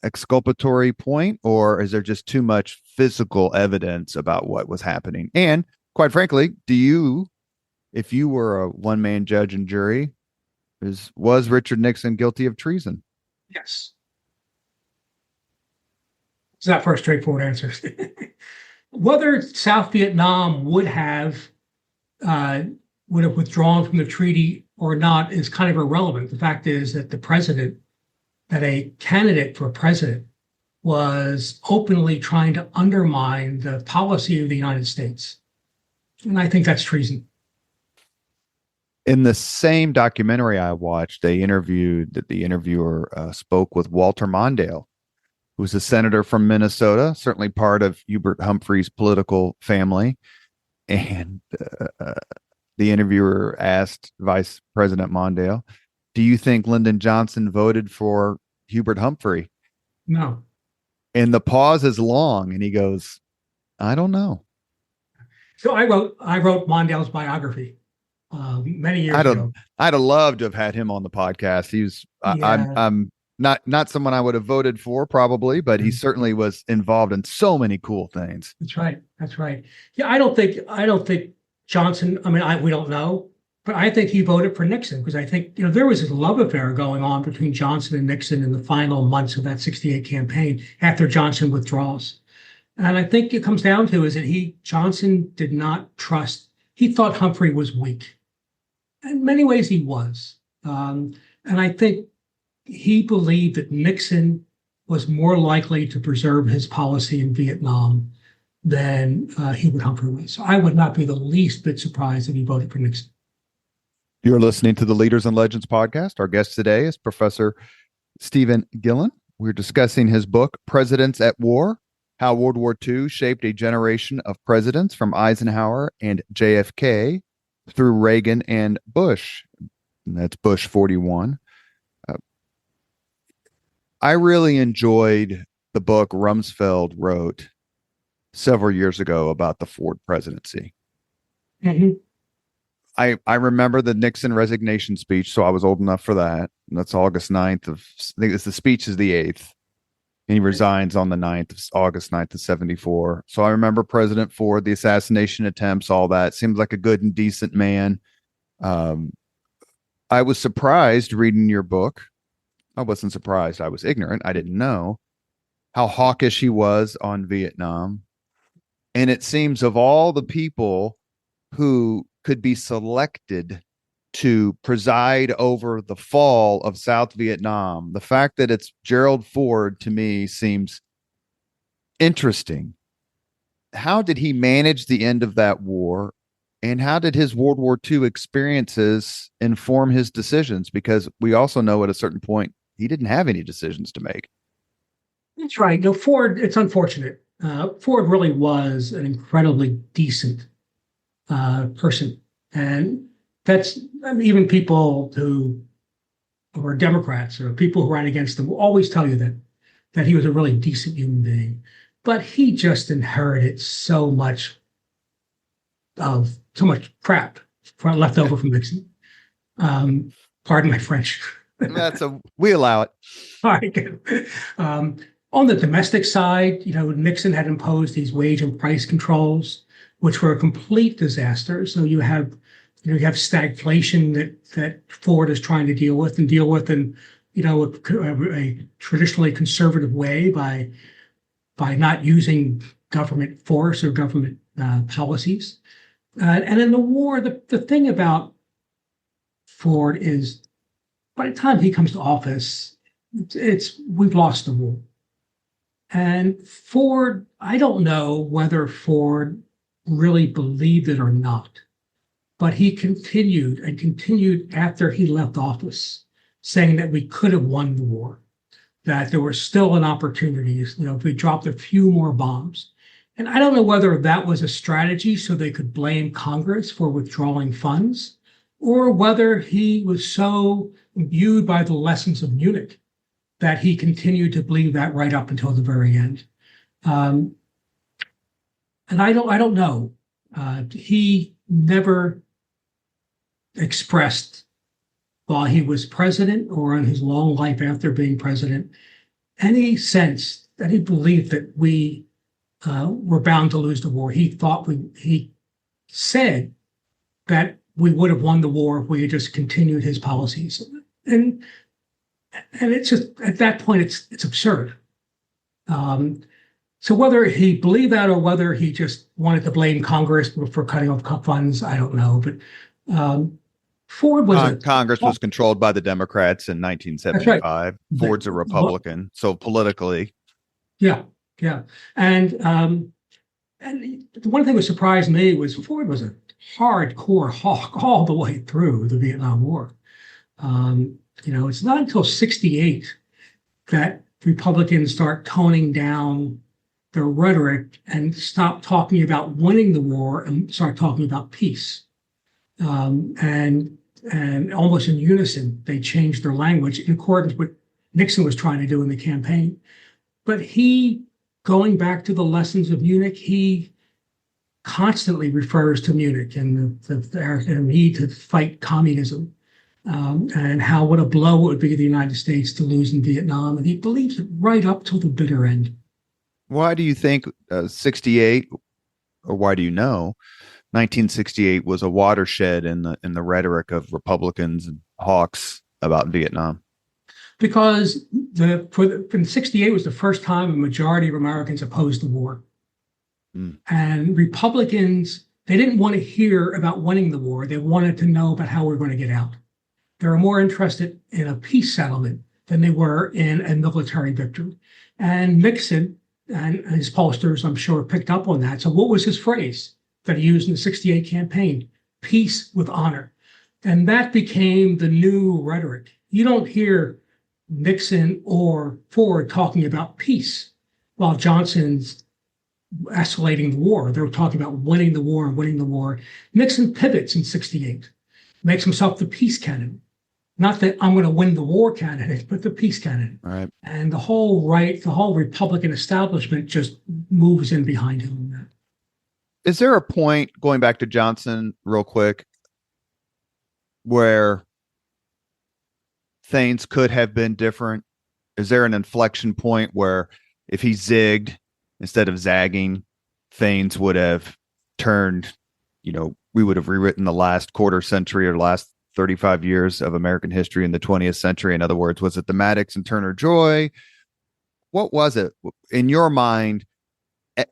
exculpatory point, or is there just too much physical evidence about what was happening? And quite frankly, if you were a one-man judge and jury, was Richard Nixon guilty of treason? Yes. It's not for a straightforward answer. Whether South Vietnam would have withdrawn from the treaty or not is kind of irrelevant. The fact is that a candidate for president was openly trying to undermine the policy of the United States. And I think that's treason. In the same documentary I watched, the interviewer spoke with Walter Mondale, who's a senator from Minnesota, certainly part of Hubert Humphrey's political family. And the interviewer asked Vice President Mondale, do you think Lyndon Johnson voted for Hubert Humphrey? No. And the pause is long, and he goes, I don't know. So I wrote Mondale's biography many years ago. I'd have loved to have had him on the podcast. I'm not someone I would have voted for probably, but he certainly was involved in so many cool things. That's right. Yeah, I don't think Johnson, we don't know, but I think he voted for Nixon because I think, there was this love affair going on between Johnson and Nixon in the final months of that 68 campaign after Johnson withdraws. And I think it comes down to is that Johnson did not trust, he thought Humphrey was weak. In many ways he was. And I think he believed that Nixon was more likely to preserve his policy in Vietnam than Hubert Humphrey was. So I would not be the least bit surprised if he voted for Nixon. You're listening to the Leaders and Legends podcast. Our guest today is Professor Stephen Gillon. We're discussing his book, Presidents at War, How World War II Shaped a Generation of Presidents from Eisenhower and JFK through Reagan and Bush. And that's Bush 41. I really enjoyed the book Rumsfeld wrote several years ago about the Ford presidency. Mm-hmm. I remember the Nixon resignation speech, so I was old enough for that. And that's August 9th I think the speech is the 8th. And he resigns on the 9th, August 9th of 74. So I remember President Ford, the assassination attempts, all that. Seems like a good and decent man. I was surprised reading your book. I wasn't surprised. I was ignorant. I didn't know how hawkish he was on Vietnam. And it seems of all the people who could be selected to preside over the fall of South Vietnam, the fact that it's Gerald Ford to me seems interesting. How did he manage the end of that war? And how did his World War II experiences inform his decisions? Because we also know at a certain point, he didn't have any decisions to make. That's right. No, Ford, it's unfortunate. Ford really was an incredibly decent person. And that's even people who were Democrats or people who ran against him will always tell you that he was a really decent human being. But he just inherited so much crap left over from Nixon. Pardon my French. We allow it. All right, good. On the domestic side, Nixon had imposed these wage and price controls, which were a complete disaster. So you have stagflation that Ford is trying to deal with in a traditionally conservative way by not using government force or government policies. And in the war, the thing about Ford is by the time he comes to office, we've lost the war. And Ford, I don't know whether Ford really believed it or not, but he continued after he left office, saying that we could have won the war, that there was still an opportunity, if we dropped a few more bombs. And I don't know whether that was a strategy so they could blame Congress for withdrawing funds, or whether he was so imbued by the lessons of Munich that he continued to believe that right up until the very end. And I don't know. He never expressed, while he was president or in his long life after being president, any sense that he believed that we were bound to lose the war. He said that we would have won the war if we had just continued his policies. And it's just, at that point, it's absurd. So whether he believed that or whether he just wanted to blame Congress for cutting off funds, I don't know. But Ford was Congress was controlled by the Democrats in 1975. Right. Ford's a Republican, so politically. Yeah. And the one thing that surprised me was Ford was a hardcore hawk all the way through the Vietnam War. It's not until 1968 that Republicans start toning down their rhetoric and stop talking about winning the war and start talking about peace. And almost in unison, they changed their language in accordance with what Nixon was trying to do in the campaign. But he, going back to the lessons of Munich, he constantly refers to Munich and the need to fight communism, and how what a blow it would be to the United States to lose in Vietnam. And he believes it right up to the bitter end. Why do you think 68, or why do you know 1968 was a watershed in the rhetoric of Republicans and hawks about Vietnam? Because in 68 was the first time a majority of Americans opposed the war. And Republicans, they didn't want to hear about winning the war. They wanted to know about how we're going to get out. They were more interested in a peace settlement than they were in a military victory. And Nixon and his pollsters, I'm sure, picked up on that. So what was his phrase that he used in the 68 campaign? Peace with honor. And that became the new rhetoric. You don't hear Nixon or Ford talking about peace while Johnson's escalating the war. They were talking about winning the war and winning the war. Nixon pivots in 68, makes himself the peace candidate. Not that I'm going to win the war candidate, but the peace candidate. Right. And the whole Republican establishment just moves in behind him on that. Is there a point, going back to Johnson real quick, where things could have been different? Is there an inflection point where if he zigged instead of zagging, things would have turned, we would have rewritten the last quarter century or last 35 years of American history in the 20th century? In other words, was it the Maddox and Turner Joy? What was it in your mind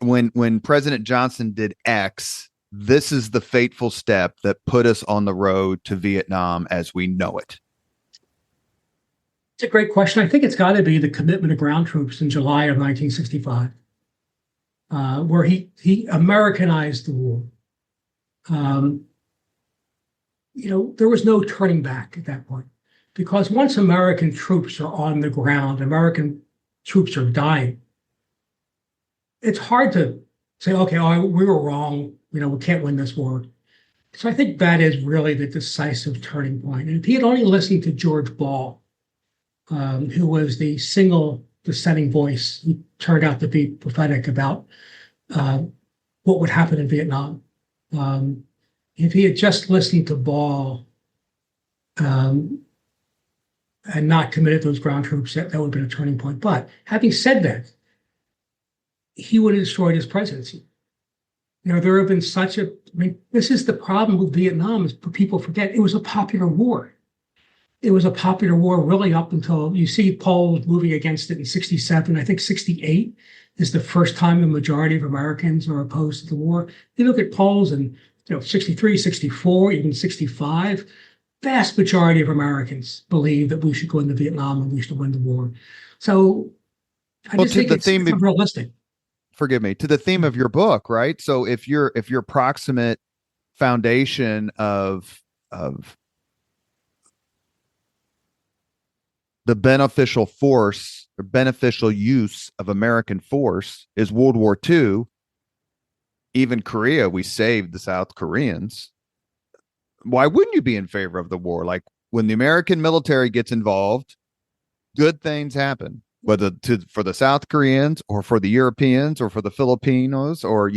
when President Johnson did X? This is the fateful step that put us on the road to Vietnam as we know it. It's a great question. I think it's got to be the commitment of ground troops in July of 1965, where he Americanized the war. There was no turning back at that point, because once American troops are on the ground, American troops are dying, it's hard to say, okay, we were wrong. We can't win this war. So I think that is really the decisive turning point. And if he had only listened to George Ball, who was the single dissenting voice, who turned out to be prophetic about what would happen in Vietnam. If he had just listened to Ball and not committed those ground troops, that would have been a turning point. But having said that, he would have destroyed his presidency. There have been this is the problem with Vietnam, is people forget it was a popular war. It was a popular war really up until you see polls moving against it in 67. I think 68 is the first time the majority of Americans are opposed to the war. You look at polls in 63, 64, even 65, vast majority of Americans believe that we should go into Vietnam and we should win the war. So I just think it's unrealistic. Forgive me, to the theme of your book, right? So if your proximate foundation of the beneficial force or beneficial use of American force is World War II, even Korea, we saved the South Koreans. Why wouldn't you be in favor of the war? Like when the American military gets involved, good things happen, whether for the South Koreans or for the Europeans or for the Filipinos or,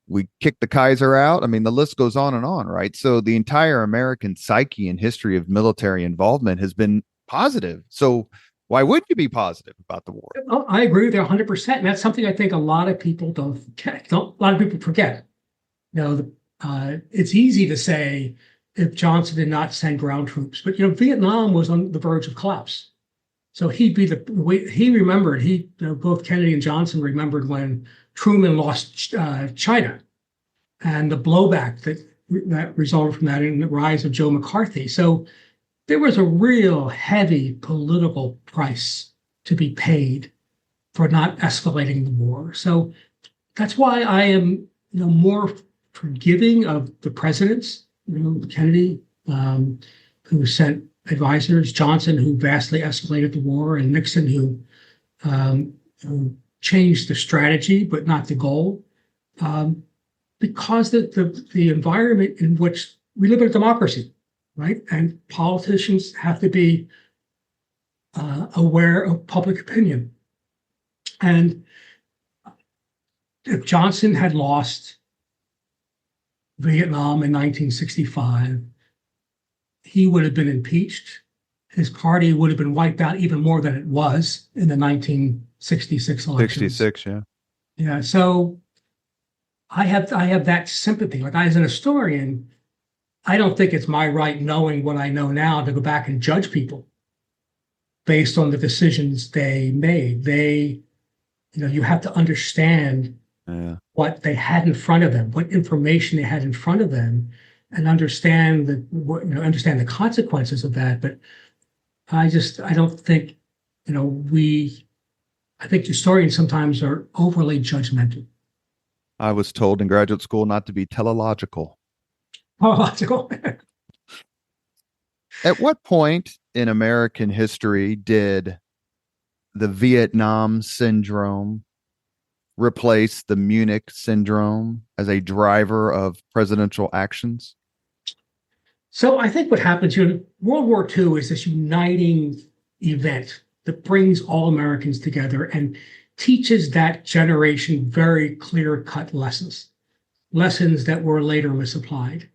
we kick the Kaiser out. I mean, the list goes on, right? So the entire American psyche and history of military involvement has been positive. So why wouldn't you be positive about the war? Oh, I agree with you 100%. And that's something I think a lot of people a lot of people forget. It's easy to say if Johnson did not send ground troops, but Vietnam was on the verge of collapse. So he remembered. Both Kennedy and Johnson remembered when Truman lost China and the blowback that resulted from that and the rise of Joe McCarthy. So there was a real heavy political price to be paid for not escalating the war. So that's why I am, more forgiving of the presidents, Kennedy, who sent advisors, Johnson, who vastly escalated the war, and Nixon, who changed the strategy but not the goal, because the environment in which we live in a democracy, right? And politicians have to be aware of public opinion. And if Johnson had lost Vietnam in 1965, he would have been impeached. His party would have been wiped out even more than it was in the 1966 elections. 66, yeah. Yeah, so I have that sympathy. Like, as an historian, I don't think it's my right, knowing what I know now, to go back and judge people based on the decisions they made. You have to understand what they had in front of them, what information they had in front of them, and understand the consequences of that. But I don't think, I think historians sometimes are overly judgmental. I was told in graduate school not to be teleological. Teleological. At what point in American history did the Vietnam syndrome replace the Munich syndrome as a driver of presidential actions? So I think what happens here, World War II is this uniting event that brings all Americans together and teaches that generation very clear-cut lessons that were later misapplied.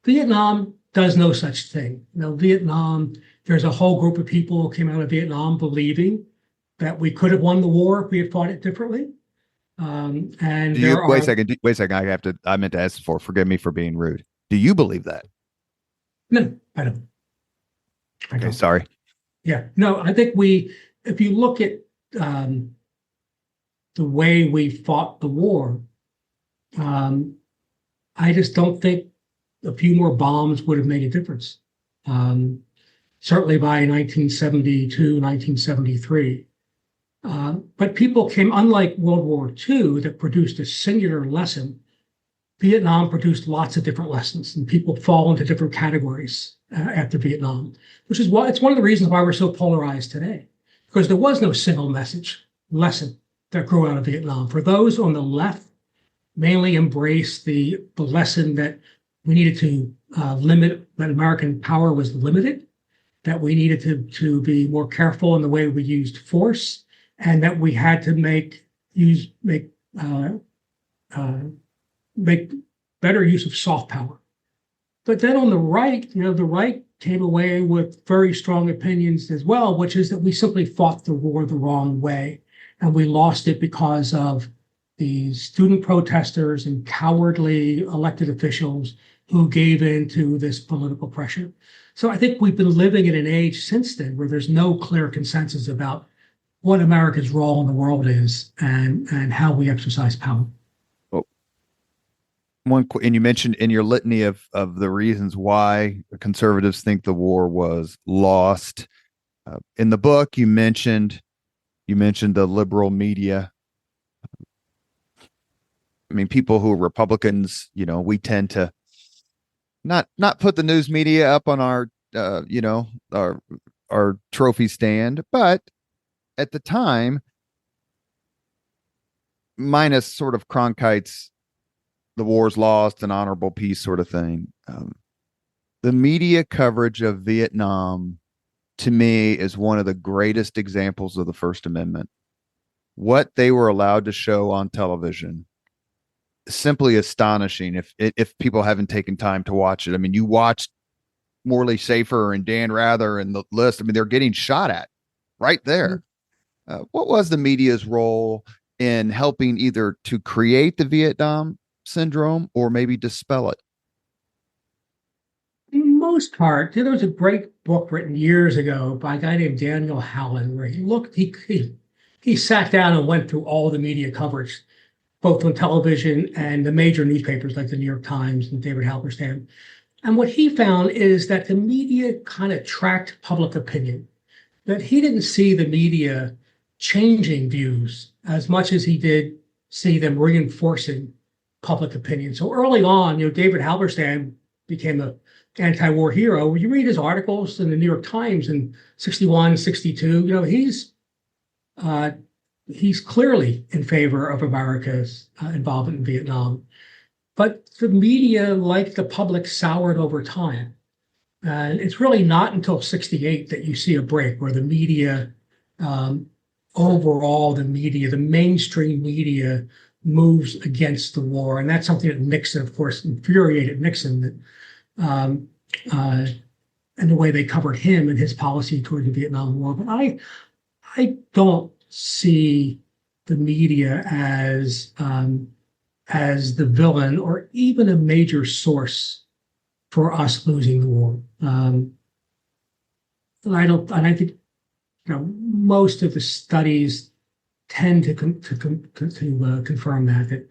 Vietnam does no such thing. Vietnam, there's a whole group of people who came out of Vietnam believing that we could have won the war if we had fought it differently. And wait a second. I meant to ask forgive me for being rude. Do you believe that? No, I don't. Okay, sorry. Yeah, no, I think if you look at the way we fought the war, I just don't think a few more bombs would have made a difference. Certainly by 1972, 1973. But people came, unlike World War II, that produced a singular lesson. Vietnam produced lots of different lessons, and people fall into different categories after Vietnam, which is why it's one of the reasons why we're so polarized today, because there was no single lesson that grew out of Vietnam. For those on the left, mainly embraced the lesson that we needed to limit, that American power was limited, that we needed to be more careful in the way we used force, and that we had to make better use of soft power. But then on the right, the right came away with very strong opinions as well, which is that we simply fought the war the wrong way, and we lost it because of the student protesters and cowardly elected officials who gave in to this political pressure. So I think we've been living in an age since then where there's no clear consensus about what America's role in the world is and how we exercise power. And you mentioned in your litany of the reasons why conservatives think the war was lost. In the book, you mentioned the liberal media. I mean, people who are Republicans, we tend to not put the news media up on our trophy stand, but at the time, minus sort of Cronkite's "the war's lost, an honorable peace" sort of thing. The media coverage of Vietnam, to me, is one of the greatest examples of the First Amendment. What they were allowed to show on television, simply astonishing. If people haven't taken time to watch it, I mean, you watched Morley Safer and Dan Rather and the list. I mean, they're getting shot at right there. What was the media's role in helping either to create the Vietnam syndrome or maybe dispel it? In most part, there was a great book written years ago by a guy named Daniel Howland, where he sat down and went through all the media coverage, both on television and the major newspapers like the New York Times and David Halberstam. And what he found is that the media kind of tracked public opinion, that he didn't see the media changing views as much as he did see them reinforcing public opinion. So early on, David Halberstam became an anti-war hero. When you read his articles in the New York Times in 61, 62, he's clearly in favor of America's involvement in Vietnam. But the media, like the public, soured over time. And it's really not until 68 that you see a break where the media, overall, the mainstream media moves against the war. And that's something that Nixon, of course, infuriated Nixon, and the way they covered him and his policy toward the Vietnam War. But I don't see the media as the villain or even a major source for us losing the war. And I think most of the studies tend to confirm that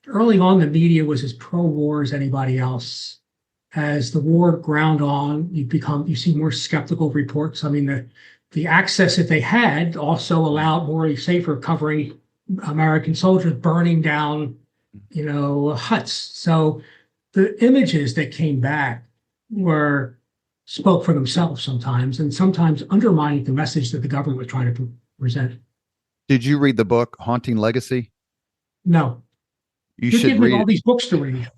early on the media was as pro-war as anybody else. As the war ground on, you see more skeptical reports. I mean, the access that they had also allowed Morley Safer covering American soldiers burning down, huts. So the images that came back spoke for themselves sometimes, and sometimes undermining the message that the government was trying to present. Did you read the book Haunting Legacy? No. You're should giving read me all these books to read.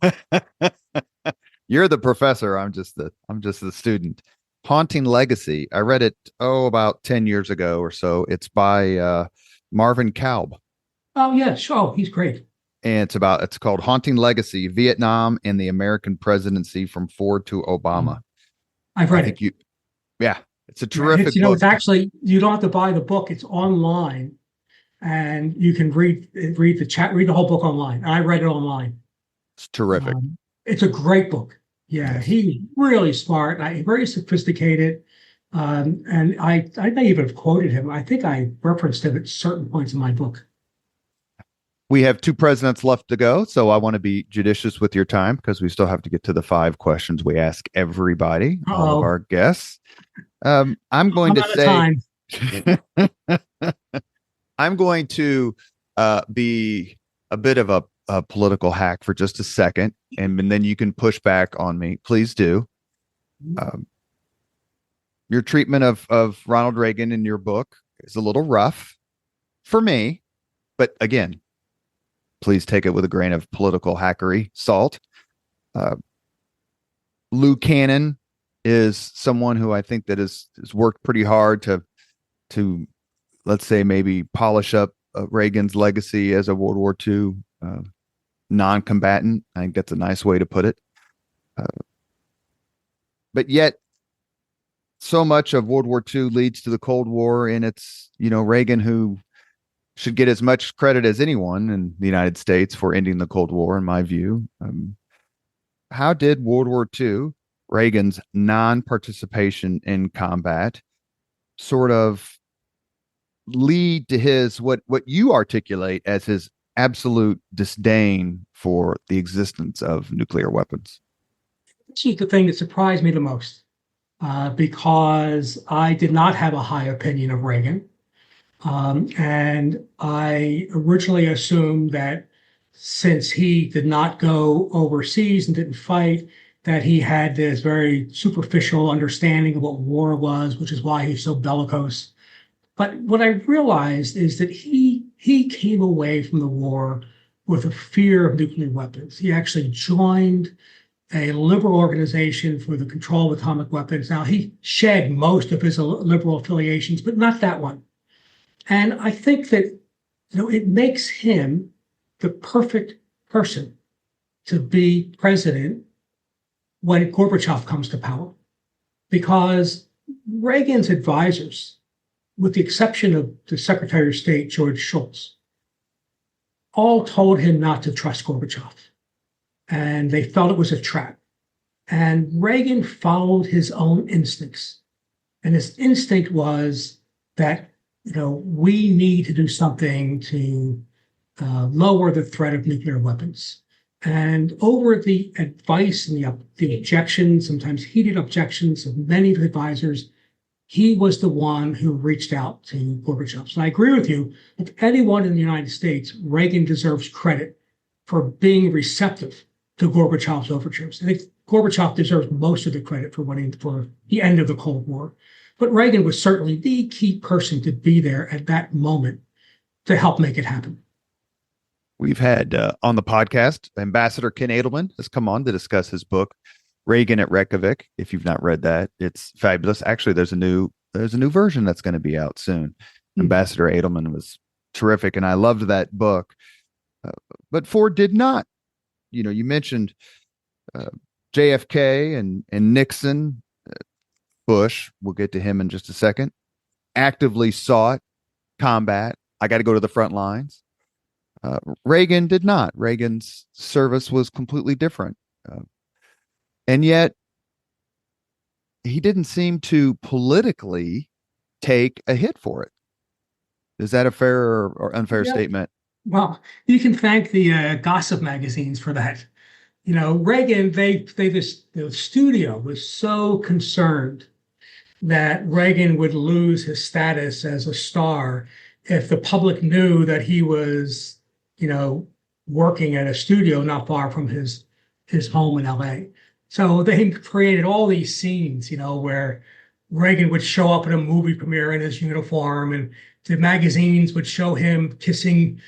You're the professor. I'm just the student. Haunting Legacy. I read it about 10 years ago or so. It's by Marvin Kalb. Oh yeah, sure. He's great. And it's called Haunting Legacy: Vietnam and the American Presidency from Ford to Obama. I've read it. It's a terrific book. It's actually, you don't have to buy the book. It's online, and you can read the whole book online. I read it online. It's terrific. It's a great book. Yeah, yes. He's really smart, very sophisticated. And I may even have quoted him. I think I referenced him at certain points in my book. We have 2 presidents left to go, so I want to be judicious with your time because we still have to get to the 5 questions we ask everybody, all of our guests. I'm going to say, I'm going to be a bit of a political hack for just a second, and then you can push back on me. Please do. Your treatment of Ronald Reagan in your book is a little rough for me, but again, please take it with a grain of political hackery salt. Lou Cannon is someone who I think that has worked pretty hard to let's say maybe polish up Reagan's legacy as a World War II non-combatant. I think that's a nice way to put it. But yet, so much of World War II leads to the Cold War, and it's Reagan who should get as much credit as anyone in the United States for ending the Cold War, in my view. How did World War II, Reagan's non-participation in combat, sort of lead to his what you articulate as his absolute disdain for the existence of nuclear weapons? Actually, the thing that surprised me the most, because I did not have a high opinion of Reagan. And I originally assumed that since he did not go overseas and didn't fight, that he had this very superficial understanding of what war was, which is why he's so bellicose. But what I realized is that he he came away from the war with a fear of nuclear weapons. He actually joined a liberal organization for the control of atomic weapons. Now, he shed most of his liberal affiliations, but not that one. And I think that, it makes him the perfect person to be president when Gorbachev comes to power, because Reagan's advisors, with the exception of the Secretary of State, George Shultz, all told him not to trust Gorbachev. And they felt it was a trap. And Reagan followed his own instincts. And his instinct was that, we need to do something to lower the threat of nuclear weapons. And over the advice and the objections, sometimes heated objections of many of the advisors, he was the one who reached out to Gorbachev. So I agree with you. If anyone in the United States, Reagan deserves credit for being receptive to Gorbachev's overtures. I think Gorbachev deserves most of the credit for the end of the Cold War. But Reagan was certainly the key person to be there at that moment to help make it happen. We've had on the podcast, Ambassador Ken Edelman has come on to discuss his book, Reagan at Reykjavik. If you've not read that, it's fabulous. Actually, there's a new version that's going to be out soon. Mm-hmm. Ambassador Edelman was terrific, and I loved that book. But Ford did not. You mentioned JFK and Nixon, Bush. We'll get to him in just a second. Actively sought combat. I got to go to the front lines. Reagan did not. Reagan's service was completely different. And yet, he didn't seem to politically take a hit for it. Is that a fair or unfair statement? Well, you can thank the gossip magazines for that. Reagan, the studio was so concerned that Reagan would lose his status as a star if the public knew that he was, working at a studio not far from his home in LA. So they created all these scenes, where Reagan would show up at a movie premiere in his uniform, and the magazines would show him kissing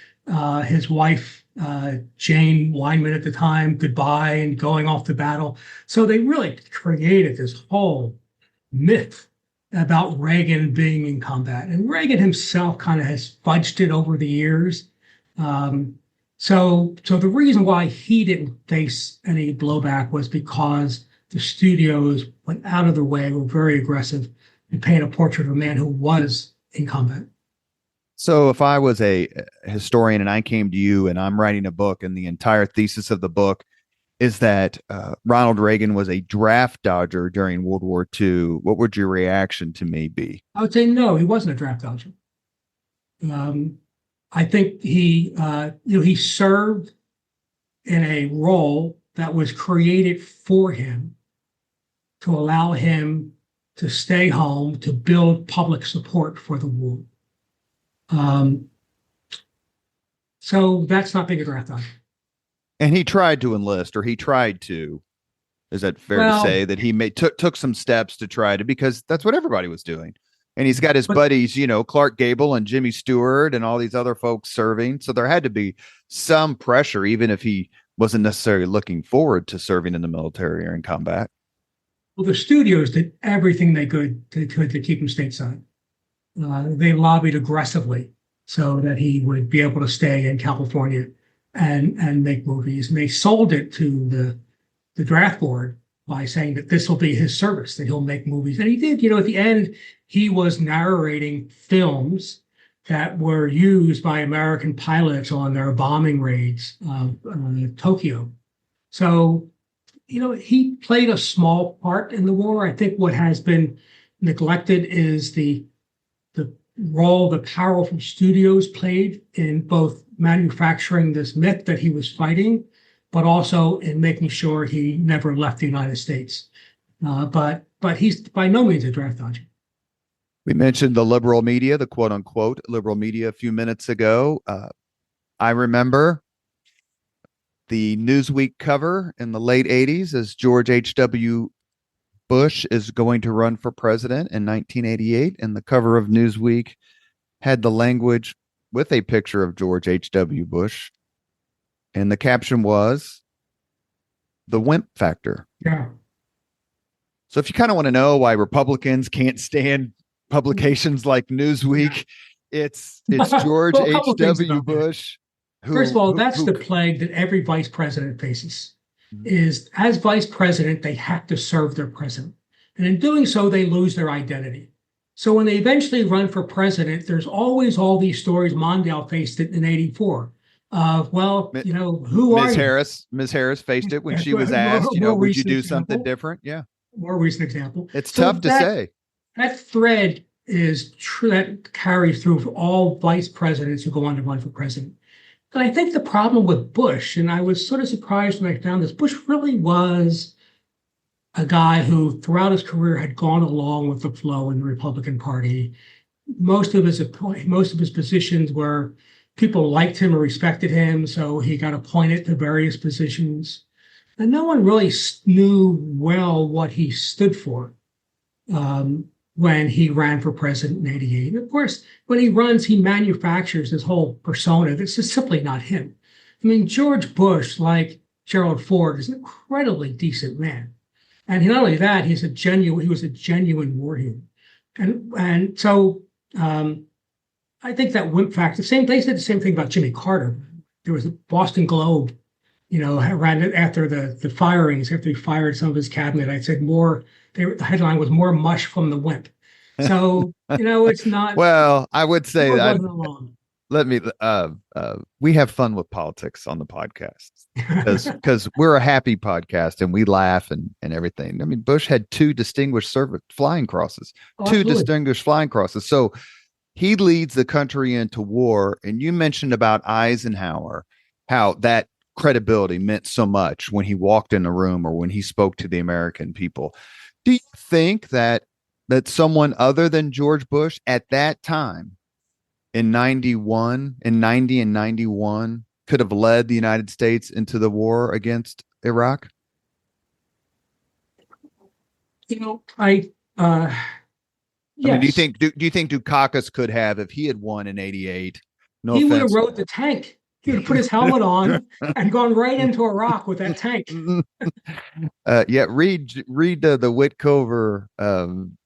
his wife, Jane Weinman at the time, goodbye and going off to battle. So they really created this whole myth about Reagan being in combat. And Reagan himself kind of has fudged it over the years. So the reason why he didn't face any blowback was because the studios went out of their way, were very aggressive in painting a portrait of a man who was in combat. So if I was a historian and I came to you and I'm writing a book and the entire thesis of the book is that Ronald Reagan was a draft dodger during World War II, what would your reaction to me be? I would say no, he wasn't a draft dodger. I think he served in a role that was created for him to allow him to stay home, to build public support for the war. So that's not being a draft dodger. And he tried to enlist, or he tried to. Is that fair to say that he took some steps to try to, because that's what everybody was doing. And he's got his buddies, Clark Gable and Jimmy Stewart and all these other folks serving. So there had to be some pressure, even if he wasn't necessarily looking forward to serving in the military or in combat. Well, the studios did everything they could to keep him stateside. They lobbied aggressively so that he would be able to stay in California and make movies. And they sold it to the draft board by saying that this will be his service, that he'll make movies. And he did. At the end, he was narrating films that were used by American pilots on their bombing raids on Tokyo. So, he played a small part in the war. I think what has been neglected is the role the powerful studios played in both manufacturing this myth that he was fighting, but also in making sure he never left the United States. But he's by no means a draft dodger. We mentioned the liberal media, the quote unquote liberal media a few minutes ago. I remember the Newsweek cover in the late 80s as George H.W. Bush is going to run for president in 1988. And the cover of Newsweek had the language, with a picture of George H.W. Bush. And the caption was the wimp factor. Yeah. So if you kind of want to know why Republicans can't stand publications like Newsweek, it's George Well, a couple of things H.W. about that. Bush. First of all, that's the plague that every vice president faces. Is as vice president, they have to serve their president. And in doing so, they lose their identity. So when they eventually run for president, there's always all these stories. Mondale faced it in '84. Well, you know, who are you? Ms. Harris faced it when she was asked, you know, would you do something different? Yeah. More recent example. It's tough to say. That thread is true, that carries through for all vice presidents who go on to run for president. And I think the problem with Bush, and I was sort of surprised when I found this, Bush really was a guy who throughout his career had gone along with the flow in the Republican Party. Most of his positions were people liked him or respected him, so he got appointed to various positions. And no one really knew well what he stood for when he ran for president in '88. And of course, when he runs, he manufactures this whole persona that's just simply not him. I mean, George Bush, like Gerald Ford, is an incredibly decent man. And not only that, he was a genuine war hero. And so I think that wimp factor, they said the same thing about Jimmy Carter. There was a Boston Globe, you know, ran after the firings, after he fired some of his cabinet. I said the headline was "More Mush from the Wimp." So, you know, it's not. Well, I would say that. We have fun with politics on the podcast because we're a happy podcast and we laugh and everything. I mean, Bush had two distinguished flying crosses. So he leads the country into war. And you mentioned about Eisenhower, how that credibility meant so much when he walked in the room or when he spoke to the American people. Do you think that someone other than George Bush at that time in 90 and 91 could have led the United States into the war against Iraq? You know, yes. I mean, do you think Dukakis could have, if he had won in '88? He would have rode the tank. He would have put his helmet on and gone right into Iraq with that tank. Read the Witkover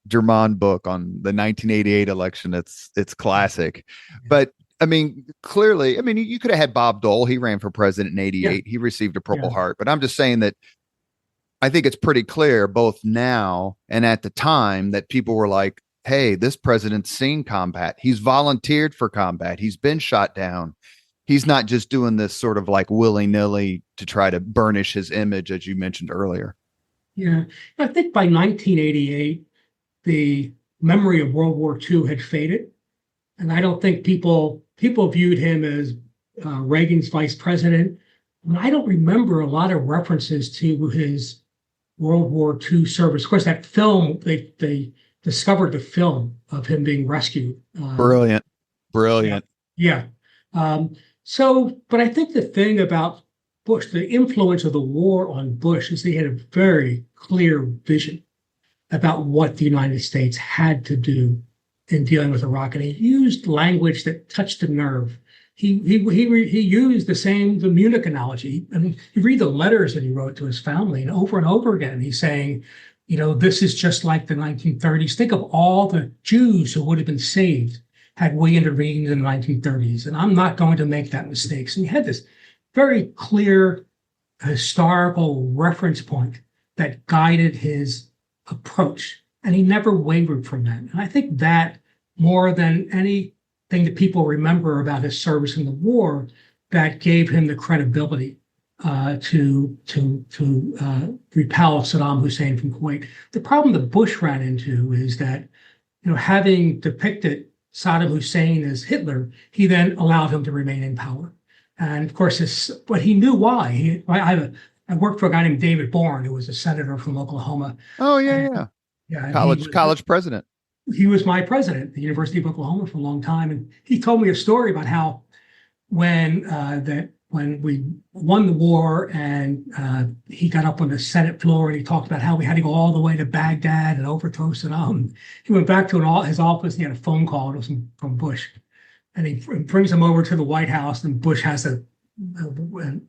German book on the 1988 election. It's classic. But I mean, clearly, I mean, you could have had Bob Dole. He ran for president in '88. Yeah. He received a Purple Heart. But I'm just saying that I think it's pretty clear both now and at the time that people were like, hey, this president's seen combat. He's volunteered for combat. He's been shot down. He's not just doing this sort of like willy-nilly to try to burnish his image, as you mentioned earlier. Yeah. I think by 1988, the memory of World War II had faded. And I don't think people viewed him as Reagan's vice president. And I don't remember a lot of references to his World War II service. Of course, that film, they discovered the film of him being rescued. Brilliant. Yeah. But I think the thing about Bush, the influence of the war on Bush, is he had a very clear vision about what the United States had to do in dealing with Iraq, and he used language that touched a nerve. He used the Munich analogy. I mean, you read the letters that he wrote to his family, and over again, he's saying, you know, this is just like the 1930s. Think of all the Jews who would have been saved had we intervened in the 1930s, and I'm not going to make that mistake. So he had this very clear historical reference point that guided his approach, and he never wavered from that. And I think that more than anything that people remember about his service in the war, that gave him the credibility to repel Saddam Hussein from Kuwait. The problem that Bush ran into is that, you know, having depicted Saddam Hussein as Hitler, he then allowed him to remain in power. And of course, but he knew why. I worked for a guy named David Bourne, who was a senator from Oklahoma. Oh, yeah. College president. He was my president at the University of Oklahoma for a long time. And he told me a story about how when we won the war and he got up on the Senate floor and he talked about how we had to go all the way to Baghdad and overthrow Saddam. He went back to his office and he had a phone call. It was from Bush. and he brings him over to the White House, and Bush has an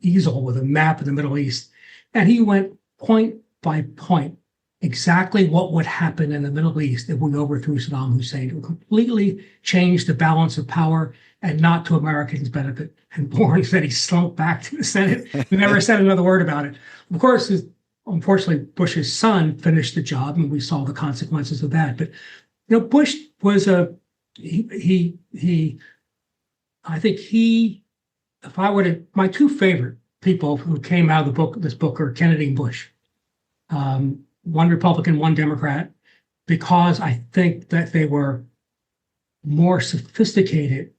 easel with a map of the Middle East. And he went point by point exactly what would happen in the Middle East if we overthrew Saddam Hussein. It would completely change the balance of power and not to Americans' benefit. And Bourne said he slunk back to the Senate and never said another word about it. Of course, unfortunately, Bush's son finished the job, and we saw the consequences of that. But Bush was I think if I were to, my two favorite people who came out of this book are Kennedy and Bush. One Republican, one Democrat, because I think that they were more sophisticated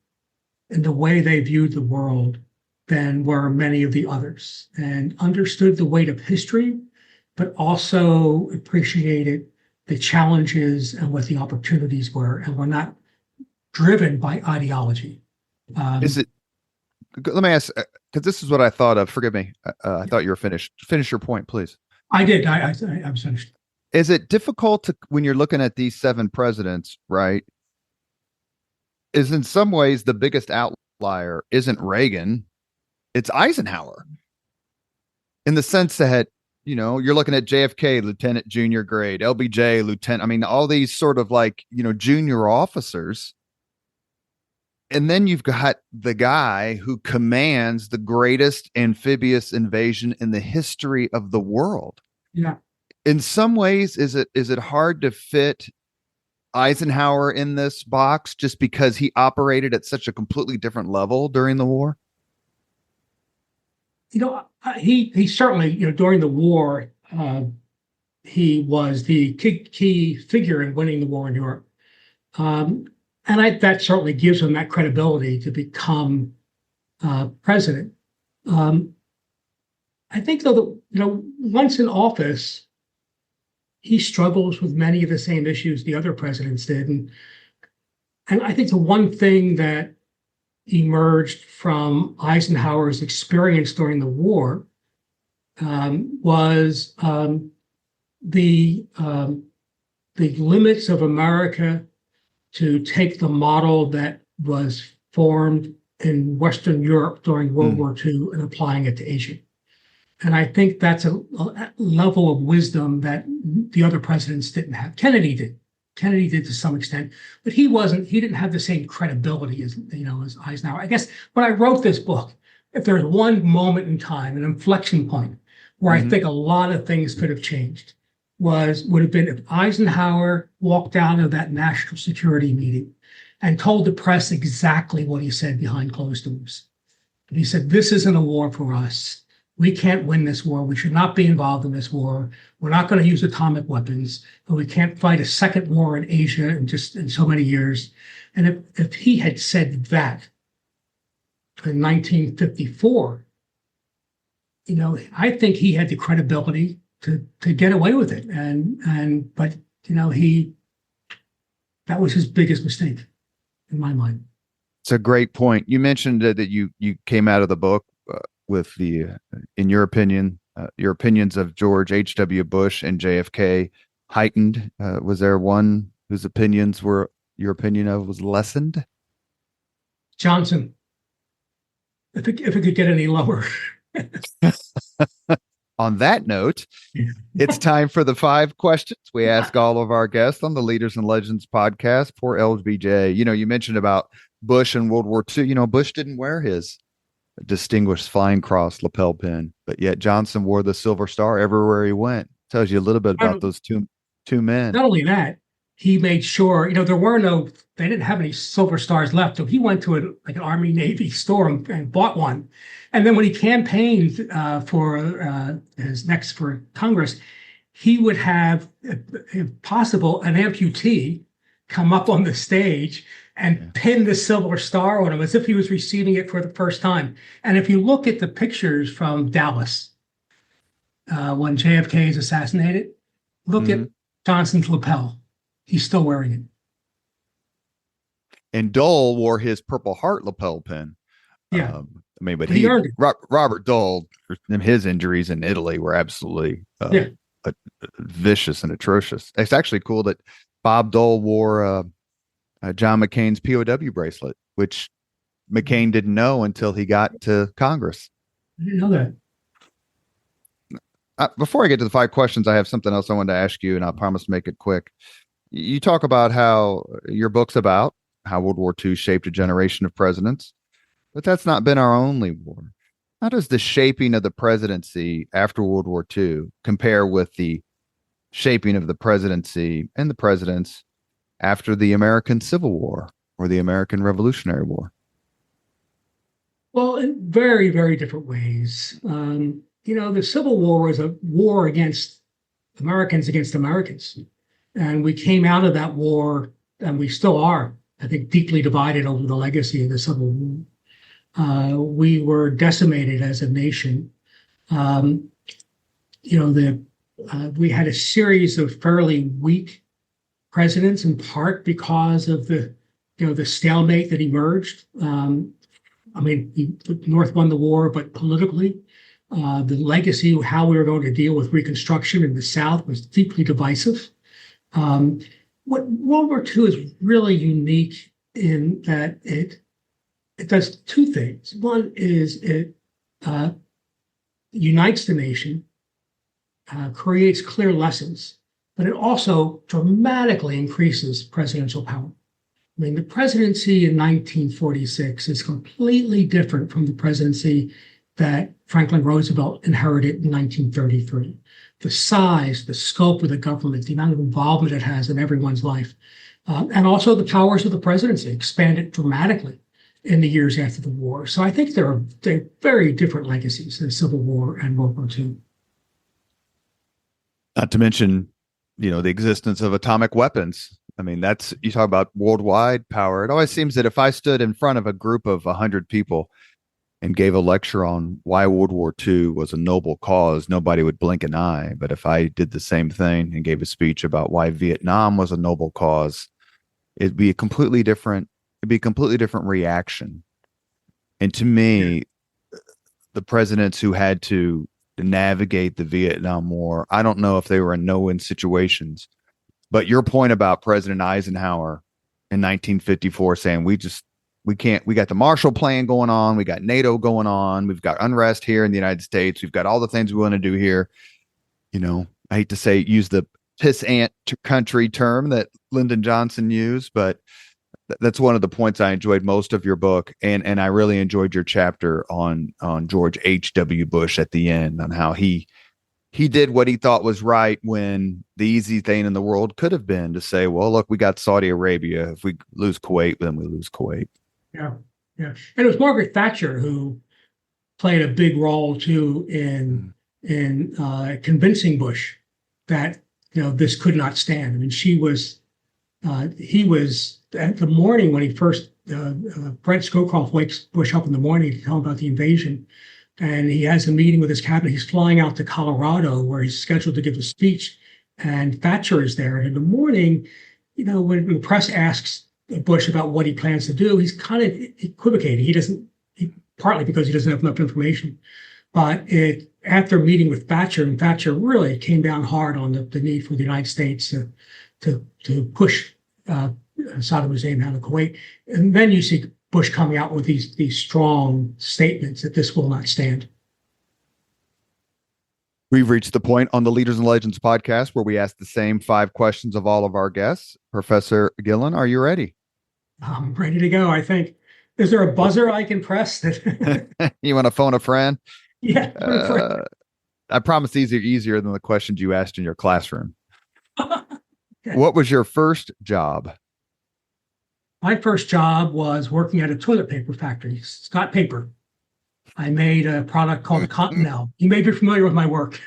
in the way they viewed the world than were many of the others, and understood the weight of history, but also appreciated the challenges and what the opportunities were, and were not driven by ideology. Let me ask, because this is what I thought of. Forgive me. I thought you were finished. Finish your point, please. I did. I'm finished. Is it difficult when you're looking at these 7 presidents, right? Is in some ways the biggest outlier isn't Reagan, it's Eisenhower. In the sense that, you're looking at JFK, lieutenant junior grade, LBJ, lieutenant. I mean, all these sort of junior officers. And then you've got the guy who commands the greatest amphibious invasion in the history of the world. Yeah. In some ways, is it hard to fit Eisenhower in this box just because he operated at such a completely different level during the war? He certainly, during the war, he was the key figure in winning the war in Europe. And that certainly gives him that credibility to become president. I think, though, that once in office, he struggles with many of the same issues the other presidents did, and I think the one thing that emerged from Eisenhower's experience during the war was the limits of America to take the model that was formed in Western Europe during World War II and applying it to Asia. And I think that's a level of wisdom that the other presidents didn't have. Kennedy did to some extent, but he didn't have the same credibility as Eisenhower. I guess when I wrote this book, if there's one moment in time, an inflection point where I think a lot of things could have changed, would have been if Eisenhower walked out of that national security meeting and told the press exactly what he said behind closed doors. And he said, "This isn't a war for us. We can't win this war. We should not be involved in this war. We're not going to use atomic weapons, and we can't fight a second war in Asia in so many years." And if he had said that in 1954, I think he had the credibility to get away with it. But that was his biggest mistake in my mind. It's a great point. You mentioned that you came out of the book with in your opinion, your opinions of George H.W. Bush and JFK heightened. Was there one whose opinions were your opinion of was lessened? Johnson. If it could get any lower. On that note, it's time for the 5 questions we ask all of our guests on the Leaders and Legends podcast for LBJ. You mentioned about Bush and World War II. Bush didn't wear his distinguished flying cross lapel pin, but yet Johnson wore the Silver Star everywhere he went. Tells you a little bit about those two men. Not only that, he made sure, they didn't have any Silver Stars left. So he went to an Army Navy store and bought one. And then when he campaigned for Congress, he would have, if possible, an amputee come up on the stage and pin the Silver Star on him as if he was receiving it for the first time. And if you look at the pictures from Dallas, when JFK is assassinated, look at Johnson's lapel. He's still wearing it. And Dole wore his Purple Heart lapel pin. Yeah. But he earned it. Robert Dole, his injuries in Italy were absolutely vicious and atrocious. It's actually cool that Bob Dole wore John McCain's POW bracelet, which McCain didn't know until he got to Congress. I didn't know that. Before I get to the 5 questions, I have something else I wanted to ask you, and I promise to make it quick. You talk about how your book's about how World War II shaped a generation of presidents, but that's not been our only war. How does the shaping of the presidency after World War II compare with the shaping of the presidency and the presidents after the American Civil War or the American Revolutionary War? Well, in very, very different ways. The Civil War was a war against Americans. And we came out of that war, and we still are, I think, deeply divided over the legacy of the Civil War. We were decimated as a nation. We had a series of fairly weak presidents, in part because of the stalemate that emerged. The North won the war, but politically, the legacy of how we were going to deal with Reconstruction in the South was deeply divisive. What World War II is really unique in that it does two things. One is it unites the nation, creates clear lessons, but it also dramatically increases presidential power. The presidency in 1946 is completely different from the presidency that Franklin Roosevelt inherited in 1933. The size, the scope of the government, the amount of involvement it has in everyone's life, and also the powers of the presidency expanded dramatically in the years after the war. So I think they're very different legacies, the Civil War and World War II. Not to mention, the existence of atomic weapons. You talk about worldwide power. It always seems that if I stood in front of a group of 100 people and gave a lecture on why World War II was a noble cause, nobody would blink an eye. But if I did the same thing and gave a speech about why Vietnam was a noble cause, it'd be a completely different reaction. And to me, the presidents who had to navigate the Vietnam War, I don't know if they were in no-win situations. But your point about President Eisenhower in 1954 saying we got the Marshall Plan going on, we got NATO going on, we've got unrest here in the United States, we've got all the things we want to do here. I hate to use the piss ant country term that Lyndon Johnson used, but that's one of the points I enjoyed most of your book, and I really enjoyed your chapter on George H.W. Bush at the end, on how he did what he thought was right when the easy thing in the world could have been to say, well, look, we got Saudi Arabia. If we lose Kuwait, then we lose Kuwait. Yeah. And it was Margaret Thatcher who played a big role too in convincing Bush that, this could not stand. he was at the morning when he first, Brent Scowcroft wakes Bush up in the morning to tell him about the invasion. And he has a meeting with his cabinet. He's flying out to Colorado where he's scheduled to give a speech. And Thatcher is there. And in the morning, when the press asks Bush about what he plans to do, he's kind of equivocating. Partly because he doesn't have enough information. But after meeting with Thatcher, and Thatcher really came down hard on the need for the United States to push Saddam Hussein out of Kuwait. And then you see Bush coming out with these strong statements that this will not stand. We've reached the point on the Leaders and Legends podcast where we ask the same 5 questions of all of our guests. Professor Gillon, are you ready? I'm ready to go, I think. Is there a buzzer I can press? You want to phone a friend? Yeah. I promise these are easier than the questions you asked in your classroom. Okay. What was your first job? My first job was working at a toilet paper factory, Scott Paper. I made a product called Cottonelle. You may be familiar with my work.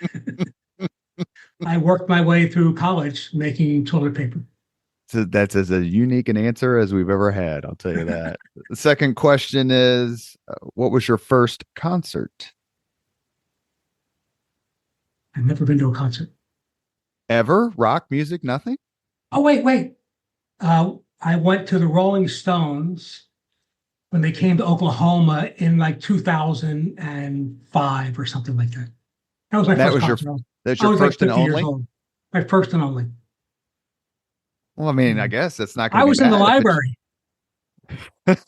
I worked my way through college making toilet paper. So that's as a unique an answer as we've ever had, I'll tell you that. The second question is, what was your first concert? I've never been to a concert. Ever? Rock, music, nothing? Oh, wait. I went to the Rolling Stones when they came to Oklahoma in like 2005 or something like that. That was my first concert. That's your first and only? My first and only. Well, I mean, I guess it's not going I to be was in the bad if it's library.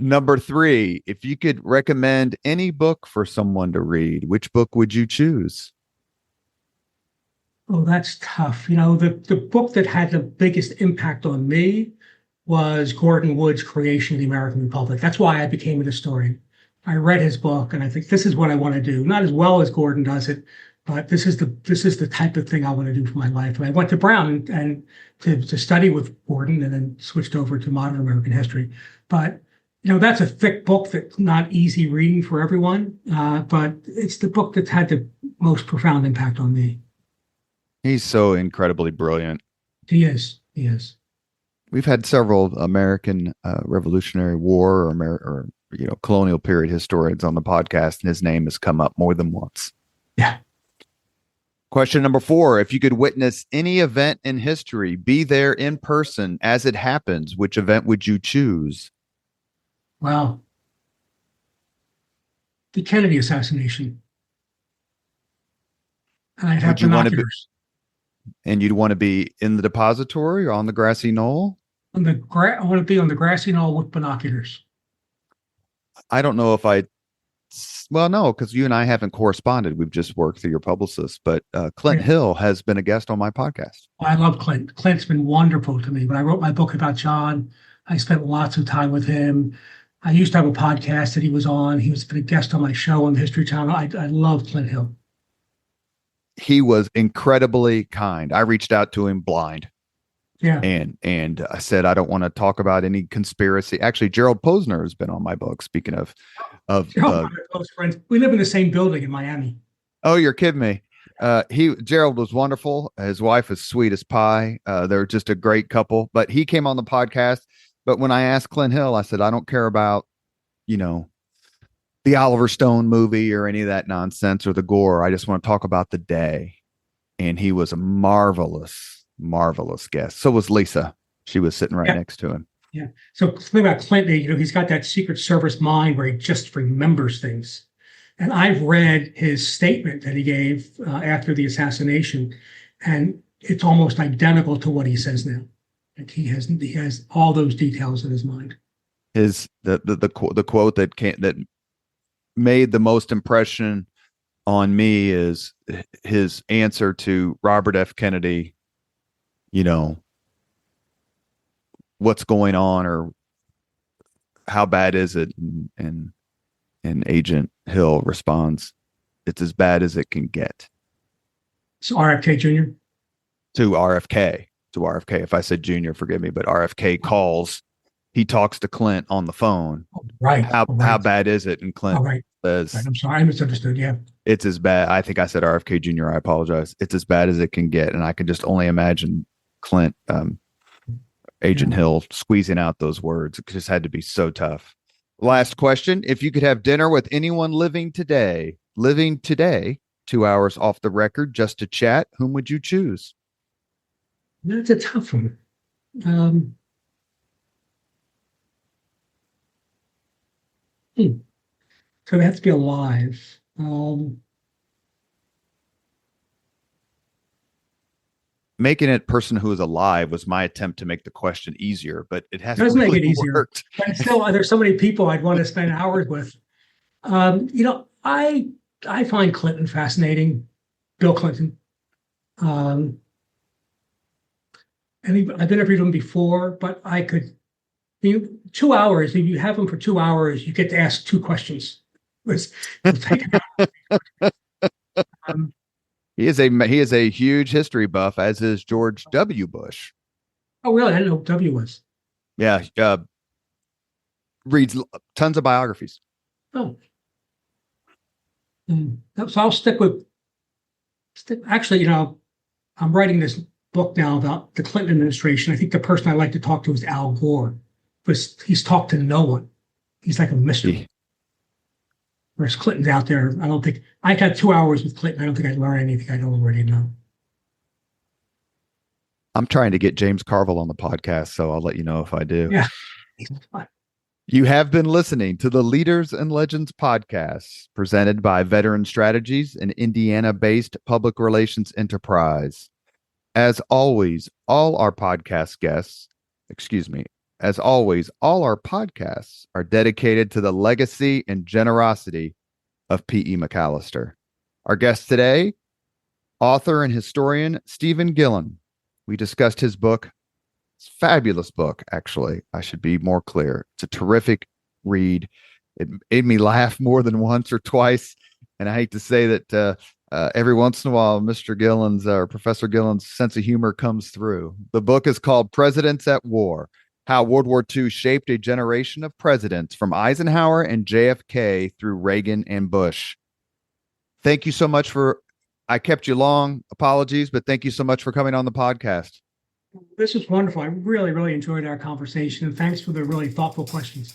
number 3. If you could recommend any book for someone to read, which book would you choose? Oh, that's tough. The book that had the biggest impact on me was Gordon Wood's Creation of the American Republic. That's why I became an historian. I read his book and I think this is what I want to do. Not as well as Gordon does it, but this is the type of thing I want to do for my life. And I went to Brown and to study with Gordon and then switched over to modern American history. But that's a thick book that's not easy reading for everyone. But it's the book that's had the most profound impact on me. He's so incredibly brilliant. He is. He is. We've had several American Revolutionary War or colonial period historians on the podcast, and his name has come up more than once. Yeah. Question number 4. If you could witness any event in history, be there in person as it happens, which event would you choose? Well, the Kennedy assassination. And I'd have binoculars. And you'd want to be in the depository or on the grassy knoll? I want to be on the grassy knoll with binoculars. I don't know if well, no, because you and I haven't corresponded. We've just worked through your publicist, but Clint Hill has been a guest on my podcast. I love Clint. Clint's been wonderful to me. When I wrote my book about John, I spent lots of time with him. I used to have a podcast that he was on. He was been a guest on my show on the History Channel. I love Clint Hill. He was incredibly kind. I reached out to him blind. Yeah. And I said, I don't want to talk about any conspiracy. Actually, Gerald Posner has been on my book. Speaking of close friends. We live in the same building in Miami. Oh, you're kidding me. Gerald was wonderful. His wife is sweet as pie. They're just a great couple, but he came on the podcast. But when I asked Clint Hill, I said, I don't care about, the Oliver Stone movie or any of that nonsense or the gore. I just want to talk about the day. And he was a marvelous guest. So was Lisa. She was sitting right next to him. Yeah. So the thing about Clinton, he's got that Secret Service mind where he just remembers things. And I've read his statement that he gave after the assassination, and it's almost identical to what he says now. Like he has all those details in his mind. The quote that made the most impression on me is his answer to Robert F. Kennedy, what's going on or how bad is it? And Agent Hill responds, it's as bad as it can get. So RFK Jr.? To RFK. If I said Junior, forgive me, but RFK calls. He talks to Clint on the phone. Right. How bad is it? And Clint says, I'm sorry, I misunderstood. Yeah. It's as bad. I think I said RFK Jr. I apologize. It's as bad as it can get. And I can just only imagine Clint, Agent Hill squeezing out those words. It just had to be so tough. Last question. If you could have dinner with anyone living today, 2 hours off the record, just to chat, whom would you choose? That's a tough one. So they have to be alive. Making it person who is alive was my attempt to make the question easier, but it has does really make it easier. Worked. But still, there's so many people I'd want to spend hours with. I find Clinton fascinating, Bill Clinton. And I've interviewed him before, but I could. 2 hours. If you have him for 2 hours, you get to ask 2 questions. He is a huge history buff, as is George W. Bush. Oh, really? I didn't know who W was. Yeah, reads tons of biographies. Oh, so I'll stick with. Actually, I'm writing this book now about the Clinton administration. I think the person I like to talk to is Al Gore, because he's talked to no one. He's like a mystery. Whereas Clinton's out there, I don't think I got 2 hours with Clinton. I don't think I'd learn anything I don't already know. I'm trying to get James Carville on the podcast, so I'll let you know if I do. Yeah. He's fun. You have been listening to the Leaders and Legends podcast, presented by Veteran Strategies, an Indiana-based public relations enterprise. As always, all our podcast guests, as always, all our podcasts are dedicated to the legacy and generosity of P.E. McAllister. Our guest today, author and historian Stephen Gillon. We discussed his book. It's a fabulous book, actually. I should be more clear. It's a terrific read. It made me laugh more than once or twice. And I hate to say that every once in a while, Mr. Gillon's or Professor Gillon's sense of humor comes through. The book is called Presidents at War: How World War II Shaped a Generation of Presidents from Eisenhower and JFK through Reagan and Bush. Thank you so much I kept you long. Apologies, but thank you so much for coming on the podcast. This is wonderful. I really, really enjoyed our conversation, and thanks for the really thoughtful questions.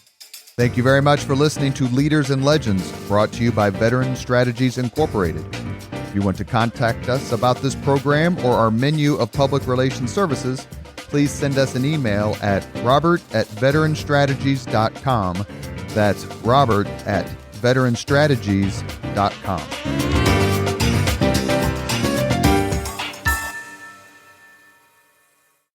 Thank you very much for listening to Leaders and Legends, brought to you by Veteran Strategies Incorporated. If you want to contact us about this program or our menu of public relations services, please send us an email at robert@veteranstrategies.com. That's robert@veteranstrategies.com.